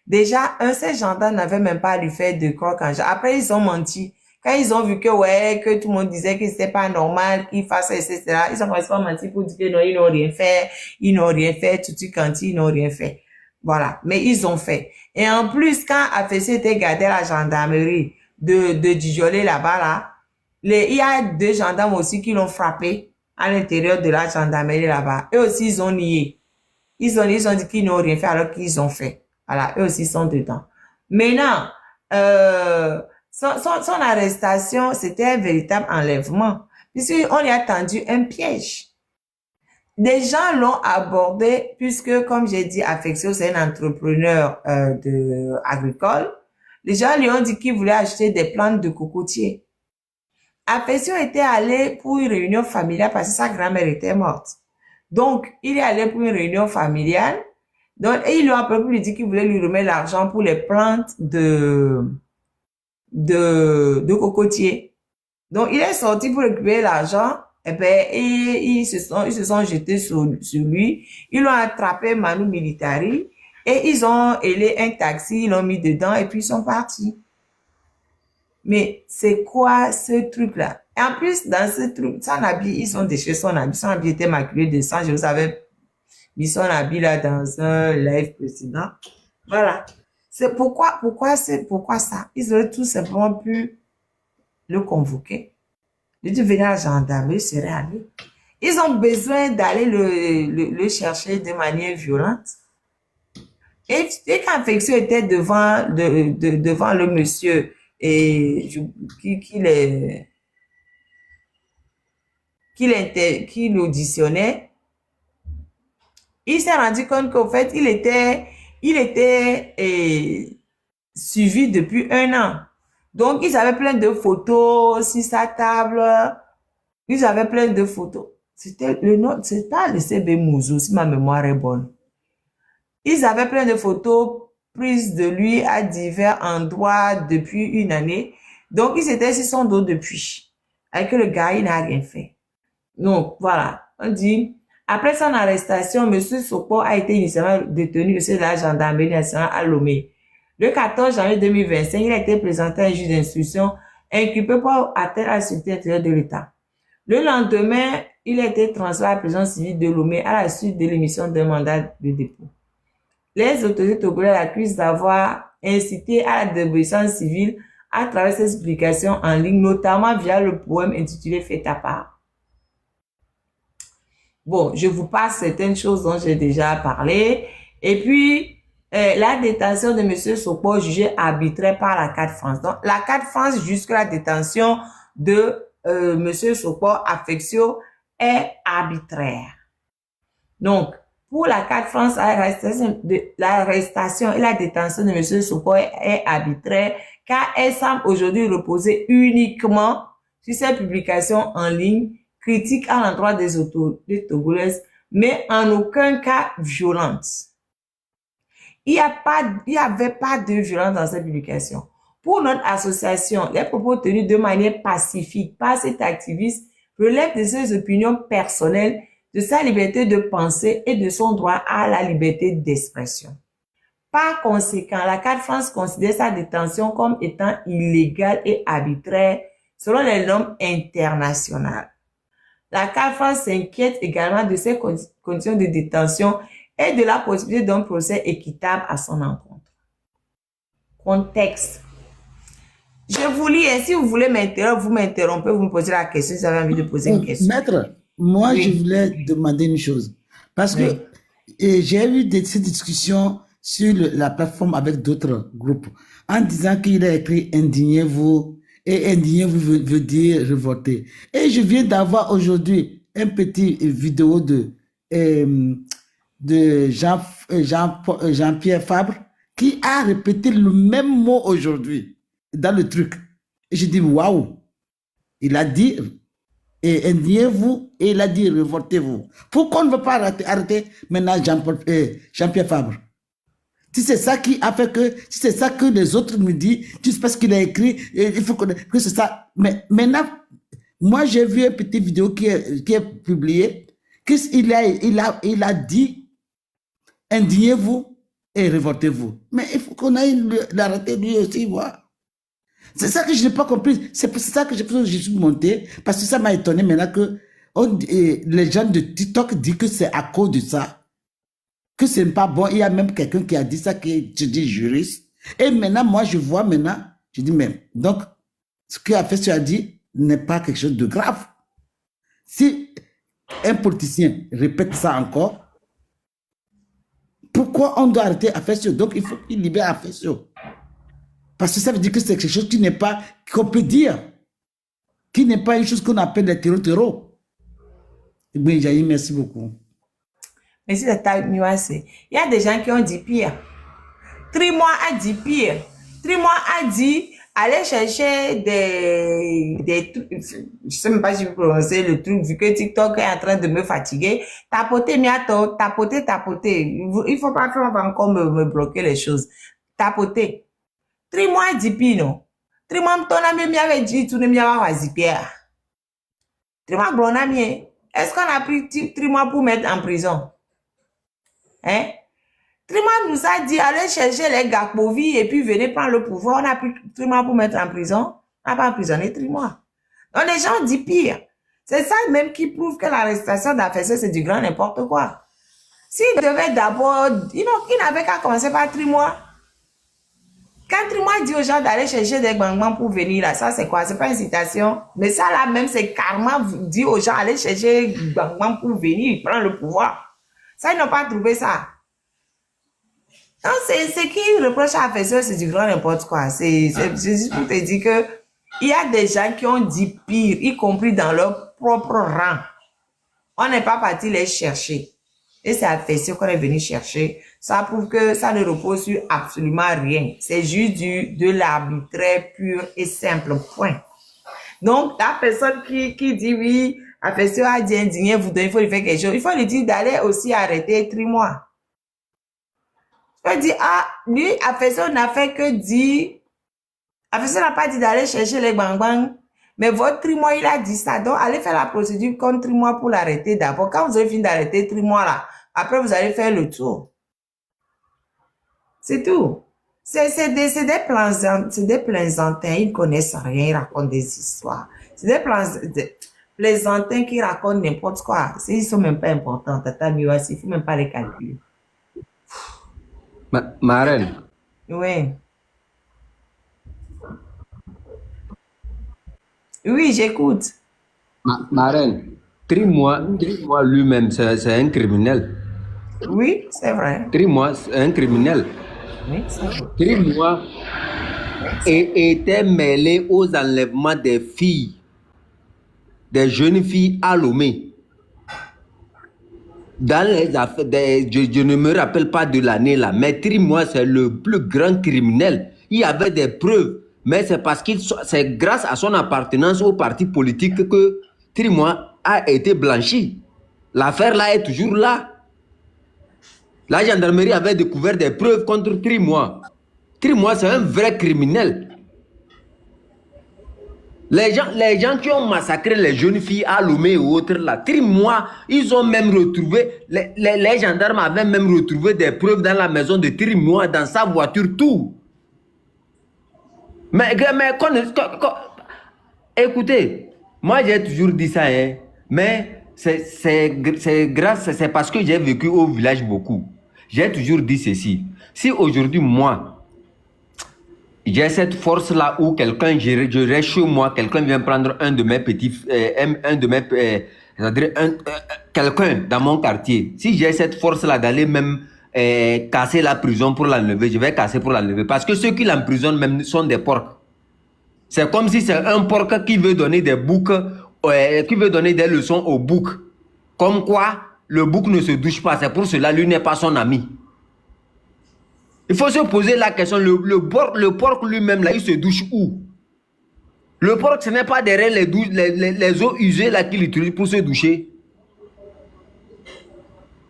Déjà, ces gendarmes n'avaient même pas à lui faire de croc en jambe. Après, ils ont menti. Quand ils ont vu que tout le monde disait que c'était pas normal qu'il fasse ça, etc., ils ont commencé à mentir pour dire que non, ils n'ont rien fait, tout ils n'ont rien fait. Voilà. Mais ils ont fait. Et en plus, quand AFC était gardé à la gendarmerie de Djolé là-bas, là, il y a 2 gendarmes aussi qui l'ont frappé à l'intérieur de la gendarmerie là-bas. Eux aussi, ils ont nié. Ils ont dit qu'ils n'ont rien fait alors qu'ils ont fait. Voilà, eux aussi sont dedans. Maintenant, son arrestation, c'était un véritable enlèvement. Puisqu'on lui a tendu un piège. Des gens l'ont abordé puisque, comme j'ai dit, Affectio, c'est un entrepreneur agricole. Les gens lui ont dit qu'ils voulaient acheter des plantes de cocotier. Affectio était allé pour une réunion familiale parce que sa grand-mère était morte. Donc, il est allé pour une réunion familiale. Donc, et ils lui ont appelé pour lui dire qu'il voulait lui remettre l'argent pour les plantes de cocotier. Donc, il est sorti pour récupérer l'argent. Ils se sont jetés sur lui. Ils l'ont attrapé Manu Militari. Et ils ont hélé un taxi, ils l'ont mis dedans et puis ils sont partis. Mais c'est quoi ce truc-là? Et en plus, dans ce truc, son habit, ils ont déchiré son habit. Son habit était maculé de sang. Je vous avais mis son habit là dans un live précédent. Voilà. C'est pourquoi ça? Ils auraient tout simplement pu le convoquer. De devenir un gendarme, il serait allé. Ils ont besoin d'aller le chercher de manière violente. Et quand Affectio était devant le monsieur et qui l'auditionnait, il s'est rendu compte qu'au fait, il était suivi depuis 1 an. Donc, ils avaient plein de photos sur sa table. Ils avaient plein de photos. C'était le nom, c'est pas le CB Mouzo, si ma mémoire est bonne. Ils avaient plein de photos prises de lui à divers endroits depuis 1 année. Donc, ils étaient sur son dos depuis. Avec le gars, il n'a rien fait. Donc, voilà. On dit, après son arrestation, M. Sopor a été initialement détenu au sein de la gendarmerie nationale à Lomé. Le 14 janvier 2025, il a été présenté à un juge d'instruction inculpé pour atteinte à la sécurité intérieure de l'État. Le lendemain, il a été transféré à la prison civile de Lomé à la suite de l'émission d'un mandat de dépôt. Les autorités togolaises l'accusent d'avoir incité à la désobéissance civile à travers ces publications en ligne, notamment via le poème intitulé Fais ta part. Bon, je vous passe certaines choses dont j'ai déjà parlé. Et puis, la détention de M. Sokpo jugée arbitraire par la CAD France. Donc, la CAD France, jusque la détention de M. Sokpo Affectio est arbitraire. Donc, pour la CAD France, l'arrestation et la détention de M. Sokpo est arbitraire car elle semble aujourd'hui reposer uniquement sur ses publications en ligne critiques à l'endroit des autorités togolaises, mais en aucun cas violentes. Il n'y avait pas de violence dans cette publication. Pour notre association, les propos tenus de manière pacifique par cet activiste relèvent de ses opinions personnelles, de sa liberté de penser et de son droit à la liberté d'expression. Par conséquent, la CAD France considère sa détention comme étant illégale et arbitraire selon les normes internationales. La CAD France s'inquiète également de ses conditions de détention et de la possibilité d'un procès équitable à son encontre. Contexte. Je vous lis, et si vous voulez m'interrompre, vous m'interrompez, vous me posez la question si vous avez envie de poser une question. Maître, moi Oui. je voulais demander une chose. Parce Oui. que j'ai eu ces discussions sur la plateforme avec d'autres groupes en disant qu'il a écrit indignez-vous et indignez-vous veut dire révolter. Et je viens d'avoir aujourd'hui un petit vidéo de Jean-Pierre Fabre qui a répété le même mot aujourd'hui dans le truc. Et je dis waouh, il a dit et indignez-vous et il a dit révoltez-vous. Pourquoi on ne veut pas arrêter maintenant Jean-Pierre Fabre? Si c'est ça qui a fait que, si c'est ça que les autres me disent, juste parce qu'il a écrit, il faut que c'est ça. Mais maintenant, moi j'ai vu une petite vidéo qui est publiée, qu'il a dit indignez-vous et révoltez-vous. Mais il faut qu'on aille l'arrêter lui aussi, voir. C'est ça que je n'ai pas compris. C'est pour ça que je suis monté, parce que ça m'a étonné maintenant que les gens de TikTok disent que c'est à cause de ça, que ce n'est pas bon. Il y a même quelqu'un qui a dit ça, qui est juriste. Et maintenant, moi, je vois maintenant, je dis, mais donc, ce qu'il a fait, ce qu'il a dit, n'est pas quelque chose de grave. Si un politicien répète ça encore, pourquoi on doit arrêter Affectio? Donc, il faut qu'il libère Affectio. Parce que ça veut dire que c'est quelque chose qui n'est pas, qu'on peut dire, qui n'est pas une chose qu'on appelle des terreaux. Bien, Jaï, merci beaucoup. Merci de ta nuancée. Il y a des gens qui ont dit pire. Trimois a dit pire. Trimois a dit aller chercher des trucs. Je sais même pas si je peux prononcer le truc, vu que TikTok est en train de me fatiguer. Tapoter, miato, tapoter. Il faut pas faire encore me bloquer les choses. Tapoter. Trimois dit pire, non. Trimois, ton ami m'avait dit, tu ne m'avais pas dit pire. Trimois, bon ami, est-ce qu'on a pris Trimois pour mettre en prison? Hein? Trimois nous a dit, allez chercher les Gakpovi et puis venez prendre le pouvoir. On a pris Trimois pour mettre en prison. On n'a pas emprisonné Trimois. Donc les gens disent pire. C'est ça même qui prouve que l'arrestation d'Affectio, c'est du grand n'importe quoi. S'il devait d'abord, il n'avait qu'à commencer par Trimois. Quand Trimois dit aux gens d'aller chercher des bangbang pour venir là, ça c'est quoi? C'est pas une citation. Mais ça là même, c'est karma dit aux gens d'aller chercher des bangbang pour venir prendre le pouvoir. Ça, ils n'ont pas trouvé ça. Non, c'est qui reproche à Affectio, c'est du grand n'importe quoi. C'est juste pour te dire que il y a des gens qui ont dit pire, y compris dans leur propre rang. On n'est pas parti les chercher. Et c'est Affectio qu'on est venu chercher. Ça prouve que ça ne repose sur absolument rien. C'est juste de l'arbitraire pur et simple, point. Donc, la personne qui dit oui, Affectio a dit indigné, il faut lui faire quelque chose. Il faut lui dire d'aller aussi arrêter Trimois. Je peux dire, lui, Affectio n'a fait que dire, Affectio n'a pas dit d'aller chercher les bangbang, mais votre Trimois, il a dit ça. Donc, allez faire la procédure contre Trimois pour l'arrêter d'abord. Quand vous avez fini d'arrêter Trimois là, après vous allez faire le tour. C'est tout. C'est des plaisantins, ils ne connaissent rien, ils racontent des histoires. C'est des plaisantins qui racontent n'importe quoi. Ils ne sont même pas importants, Tata Miwasi, il ne faut même pas les calculer. Ma reine, Oui. Oui, j'écoute. Ma reine, Trimois lui-même, c'est un criminel. Oui, c'est vrai. Trimois, c'est un criminel. Oui, c'est vrai. Trimois était mêlé aux enlèvements des filles, des jeunes filles à Lomé. Dans les affaires, je ne me rappelle pas de l'année là, mais Trimois, c'est le plus grand criminel. Il y avait des preuves, mais c'est parce que c'est grâce à son appartenance au parti politique que Trimois a été blanchi. L'affaire là est toujours là. La gendarmerie avait découvert des preuves contre Trimois. Trimois, c'est un vrai criminel. Les gens qui ont massacré les jeunes filles à Lomé et autres, là, Trimois, ils ont même retrouvé, les gendarmes avaient même retrouvé des preuves dans la maison de Trimois, dans sa voiture, tout. Mais écoutez, moi j'ai toujours dit ça, hein, mais c'est parce que j'ai vécu au village beaucoup. J'ai toujours dit ceci. Si aujourd'hui, moi, j'ai cette force-là où quelqu'un, je reste chez moi, quelqu'un vient prendre un de mes petits, quelqu'un dans mon quartier. Si j'ai cette force-là d'aller même casser la prison pour l'enlever, je vais casser pour l'enlever. Parce que ceux qui l'emprisonnent même sont des porcs. C'est comme si c'est un porc qui veut donner des boucs, qui veut donner des leçons au bouc. Comme quoi, le bouc ne se douche pas. C'est pour cela, lui n'est pas son ami. Il faut se poser la question, le porc lui-même, là, il se douche où? Le porc, ce n'est pas derrière les eaux usées là qu'il utilise pour se doucher.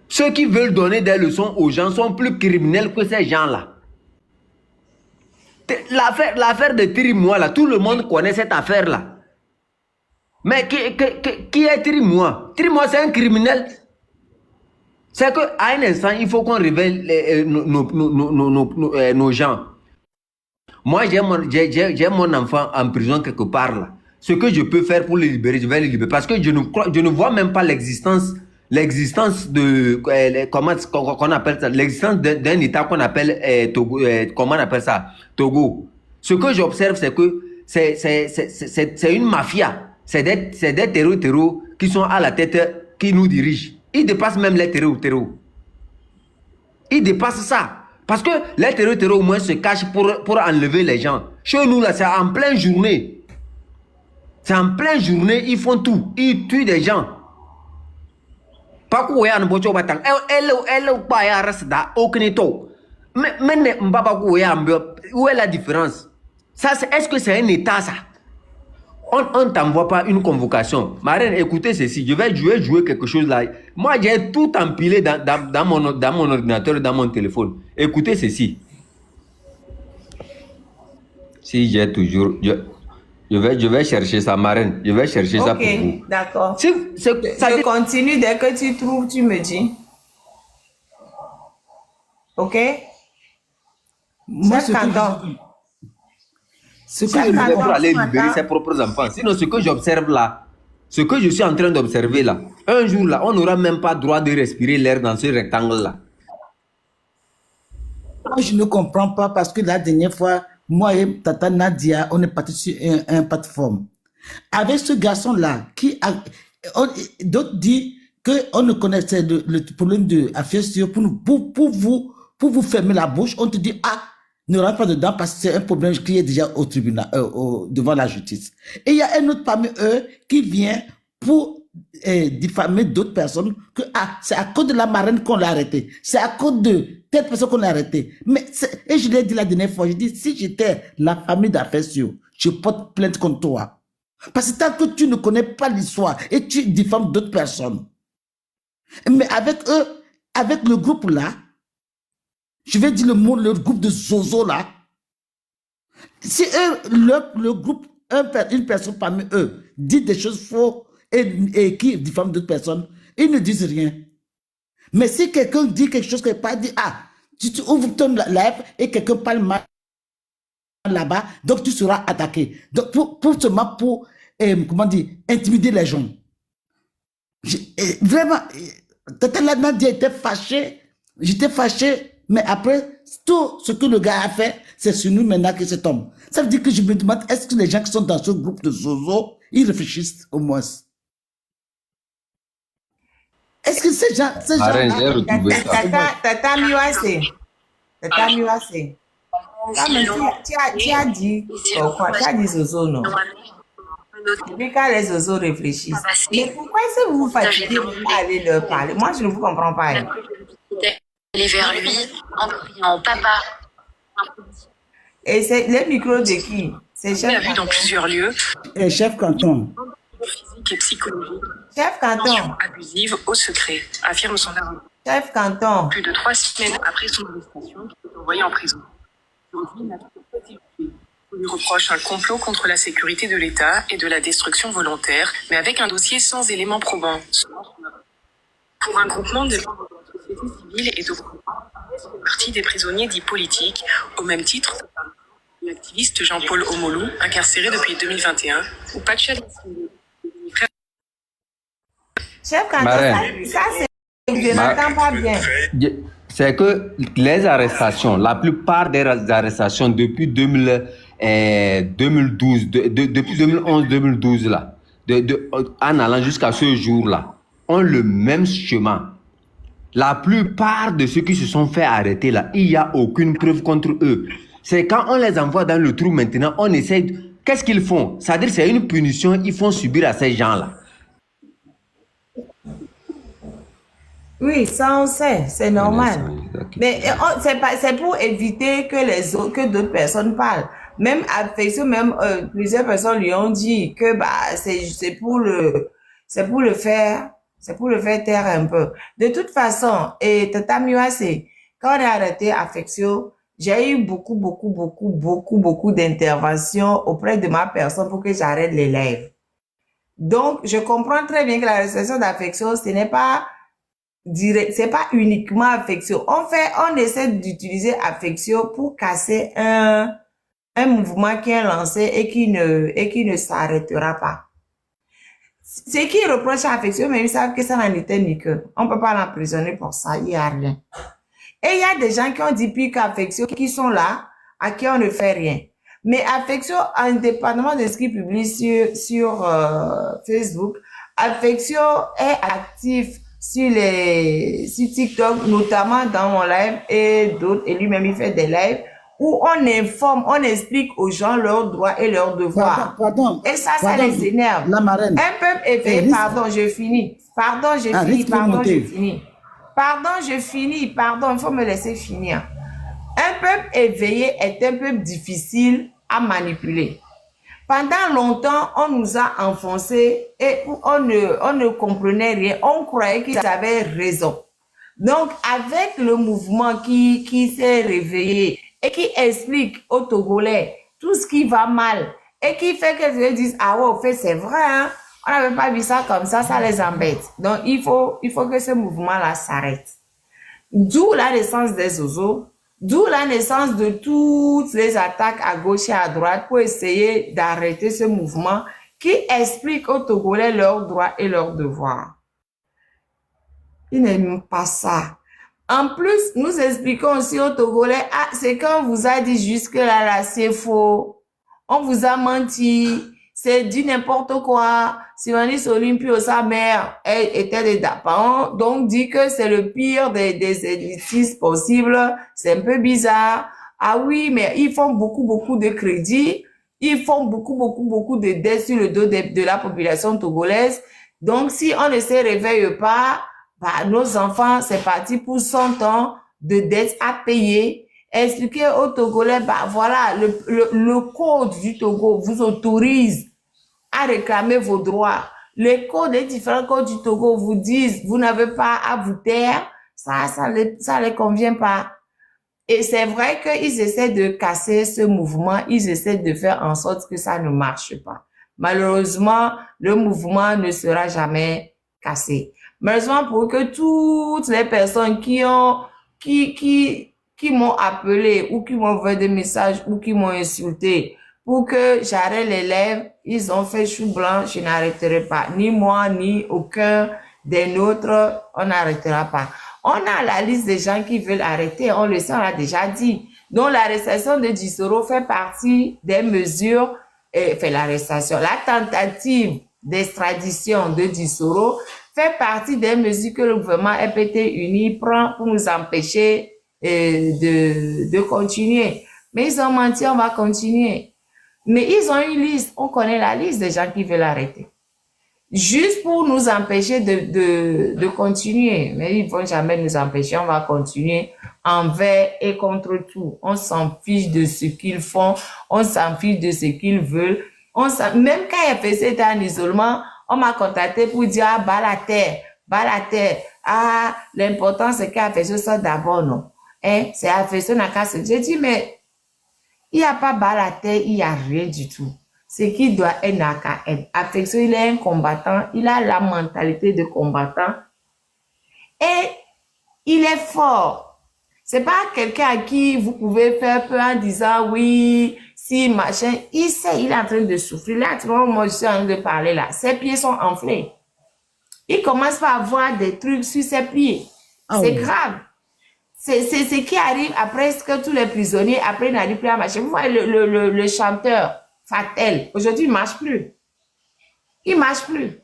Ceux qui veulent donner des leçons aux gens sont plus criminels que ces gens-là. L'affaire de Trimois, là, tout le monde connaît cette affaire-là. Mais qui est Trimois? Trimois, c'est un criminel. C'est qu'à un instant, il faut qu'on révèle nos gens. Moi, j'ai mon enfant en prison quelque part là. Ce que je peux faire pour le libérer, je vais le libérer. Parce que je ne vois même pas l'existence de... comment on appelle ça? L'existence d'un État qu'on appelle Togo. Comment on appelle ça? Togo. Ce que j'observe, c'est que c'est une mafia. C'est des terreaux qui sont à la tête, qui nous dirigent. Ils dépassent même les terreaux. Ils dépassent ça. Parce que les terreaux au moins se cachent pour enlever les gens. Chez nous, là, c'est en pleine journée. C'est en pleine journée, ils font tout. Ils tuent des gens. Pas quoi en bocho batang. Elle pas reste da okneto. Mais où est la différence? Ça, est-ce que c'est un État, ça? On ne t'envoie pas une convocation. Ma reine, écoutez ceci, je vais jouer quelque chose là. Moi, j'ai tout empilé dans mon ordinateur, dans mon téléphone. Écoutez ceci. Si j'ai toujours... Je vais chercher ça, ma reine. Je vais chercher ça pour vous. Ok, d'accord. Je continue, dès que tu trouves, tu me dis. Ok? Moi, c'est pour aller libérer ses propres enfants. Sinon, ce que j'observe là, ce que je suis en train d'observer là, un jour là, on n'aura même pas droit de respirer l'air dans ce rectangle là. Moi, je ne comprends pas parce que la dernière fois, moi et Tata Nadia, on est parti sur un plateforme. Avec ce garçon-là, d'autres disent qu'on ne connaissait le problème de affection pour vous fermer la bouche. On te dit, ne rentre pas dedans parce que c'est un problème qui est déjà au tribunal, devant la justice. Et il y a un autre parmi eux qui vient pour diffamer d'autres personnes que c'est à cause de la marraine qu'on l'a arrêté. C'est à cause de telle personne qu'on l'a arrêté. Et je l'ai dit la dernière fois, je dis, si j'étais la famille d'Afessio, je porte plainte contre toi. Parce que tant que tu ne connais pas l'histoire et tu diffames d'autres personnes. Mais avec eux, avec le groupe là, je vais dire le groupe de Zozo là. Si le groupe, une personne parmi eux dit des choses fausses et qui diffament d'autres personnes, ils ne disent rien. Mais si quelqu'un dit quelque chose qui n'est pas dit, tu ouvres ton live et quelqu'un parle mal là-bas, donc tu seras attaqué. Donc pour comment dire, intimider les gens. Vraiment, Tata Nadia était fâchée, j'étais fâché. Mais après, tout ce que le gars a fait, c'est sur nous maintenant que ça tombe. Ça veut dire que je me demande, est-ce que les gens qui sont dans ce groupe de Zozo, Ils réfléchissent au moins. Est-ce que ces gens... Marraine, j'ai retrouvé ça. Tata Miwase. Tata Miwase. Ah, mais tu as dit quoi? Tu as dit Zozo, non? Depuis quand les Zozo réfléchissent. Mais pourquoi est-ce que vous vous fatiguez pour aller leur parler? Moi, je ne vous comprends pas. Hein. Aller vers lui en criant papa. Et c'est le micro de qui? C'est On l'a vu dans plusieurs lieux. Et chef canton. Physique et psychologique. Chef canton. Abusive au secret, affirme son avocat. Chef canton. Plus de 3 semaines après son arrestation, il est envoyé en prison. Aujourd'hui, il n'a toujours pas été jugé. On lui reproche un complot contre la sécurité de l'État et de la destruction volontaire, mais avec un dossier sans éléments probants. Pour un groupement de membres de la société civile et de partie des prisonniers dits politiques, au même titre que l'activiste Jean-Paul Omolou, incarcéré depuis 2021, ou Pacha Lissine. Chef canton, Marraine. ça c'est... Je n'entends pas bien. C'est que les arrestations, la plupart des arrestations depuis 2012, depuis 2011-2012 là, en allant jusqu'à ce jour-là, ont le même chemin. La plupart de ceux qui se sont fait arrêter là, il n'y a aucune preuve contre eux. C'est quand on les envoie dans le trou maintenant, on essaye. Qu'est-ce qu'ils font? C'est-à-dire c'est une punition qu'ils font subir à ces gens-là. Oui, ça on sait, c'est normal. Mais c'est pour éviter que d'autres personnes parlent. Même Affection, plusieurs personnes lui ont dit que c'est pour le faire taire un peu. De toute façon, et Tata Miwase, quand on a arrêté Affection, j'ai eu beaucoup d'interventions auprès de ma personne pour que j'arrête les lives. Donc, je comprends très bien que la restriction d'Affection, ce n'est pas direct, c'est pas uniquement Affection. On essaie d'utiliser Affection pour casser un mouvement qui est lancé et qui ne s'arrêtera pas. Ce qui reproche à Affection, mais ils savent que ça n'en était ni que. On peut pas l'emprisonner pour ça, il y a rien. Et il y a des gens qui ont dit puis qu'Affection, qui sont là, à qui on ne fait rien. Mais Affection, indépendamment de ce qu'ils publient sur Facebook, Affection est actif sur TikTok, notamment dans mon live et d'autres, et lui-même il fait des lives où on informe, on explique aux gens leurs droits et leurs devoirs. Pardon, et ça les énerve. La marraine. Un peuple éveillé, pardon, je finis, il faut me laisser finir. Un peuple éveillé est un peuple difficile à manipuler. Pendant longtemps, on nous a enfoncés et on ne comprenait rien. On croyait qu'ils avaient raison. Donc, avec le mouvement qui s'est réveillé et qui explique aux Togolais tout ce qui va mal et qui fait que les gens disent, ah ouais, au fait, c'est vrai, hein? On n'avait pas vu ça comme ça les embête. Donc, il faut que ce mouvement-là s'arrête. D'où la naissance des Zozo. D'où la naissance de toutes les attaques à gauche et à droite pour essayer d'arrêter ce mouvement qui explique aux Togolais leurs droits et leurs devoirs. Ils n'aiment pas ça. En plus, nous expliquons aussi aux Togolais, c'est quand on vous a dit jusque-là, c'est faux. On vous a menti. C'est dit n'importe quoi. Simonis Olympio, sa mère, elle était des Dapan, donc dit que c'est le pire des élitistes possibles. C'est un peu bizarre. Ah oui, mais ils font beaucoup de crédits. Ils font beaucoup de dettes sur le dos de la population togolaise. Donc, si on ne se réveille pas, nos enfants, c'est parti pour 100 ans de dettes à payer. Expliquer aux Togolais, voilà, le code du Togo vous autorise à réclamer vos droits. Les différents codes du Togo vous disent, vous n'avez pas à vous taire. Ça les convient pas. Et c'est vrai qu'ils essaient de casser ce mouvement. Ils essaient de faire en sorte que ça ne marche pas. Malheureusement, le mouvement ne sera jamais cassé. Malheureusement pour que toutes les personnes qui m'ont appelé ou qui m'ont envoyé des messages ou qui m'ont insulté pour que j'arrête les lèvres, ils ont fait chou blanc, je n'arrêterai pas. Ni moi, ni aucun des nôtres, on n'arrêtera pas. On a la liste des gens qui veulent arrêter, on le sait, on l'a déjà dit. Donc l'arrestation de Dissoro fait partie des mesures fait l'arrestation, la tentative d'extradition de Dissoro fait partie des mesures que le gouvernement RPT uni prend pour nous empêcher de continuer. Mais ils ont menti, on va continuer. Mais ils ont une liste, on connaît la liste des gens qui veulent arrêter. Juste pour nous empêcher de continuer. Mais ils ne vont jamais nous empêcher, on va continuer envers et contre tout. On s'en fiche de ce qu'ils font, on s'en fiche de ce qu'ils veulent. Même quand FSC était en isolement, on m'a contacté pour dire, ah, bas la terre. Ah, l'important c'est qu'FSC soit d'abord, non. Hein, c'est FSC n'a qu'à se dire. J'ai dit, mais il n'y a pas bas la terre, il n'y a rien du tout. Ce qui doit être n'a qu'à être. Affection, il est un combattant, il a la mentalité de combattant et il est fort. C'est pas quelqu'un à qui vous pouvez faire peur en disant oui, si, machin. Il sait, il est en train de souffrir. Là, tu vois, moi, je suis en train de parler là. Ses pieds sont enflés. Il commence à avoir des trucs sur ses pieds. Ah c'est oui. grave. C'est ce qui arrive après que tous les prisonniers, après, n'arrivent plus à marcher. Vous voyez le chanteur Fatel, aujourd'hui, il ne marche plus. Il ne marche plus.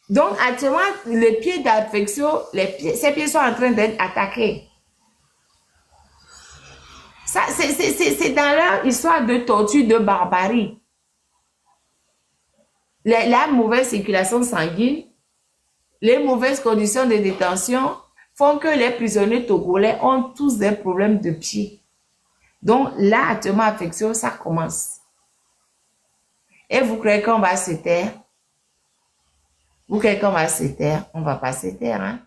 Donc, actuellement, les pieds d'Affection, ses pieds sont en train d'être attaqués. Ça, c'est dans leur histoire de torture, de barbarie. La mauvaise circulation sanguine, les mauvaises conditions de détention font que les prisonniers togolais ont tous des problèmes de pied. Donc là, actuellement, Affection, ça commence. Et vous croyez qu'on va se taire? Vous croyez qu'on va se taire? On ne va pas se taire, hein?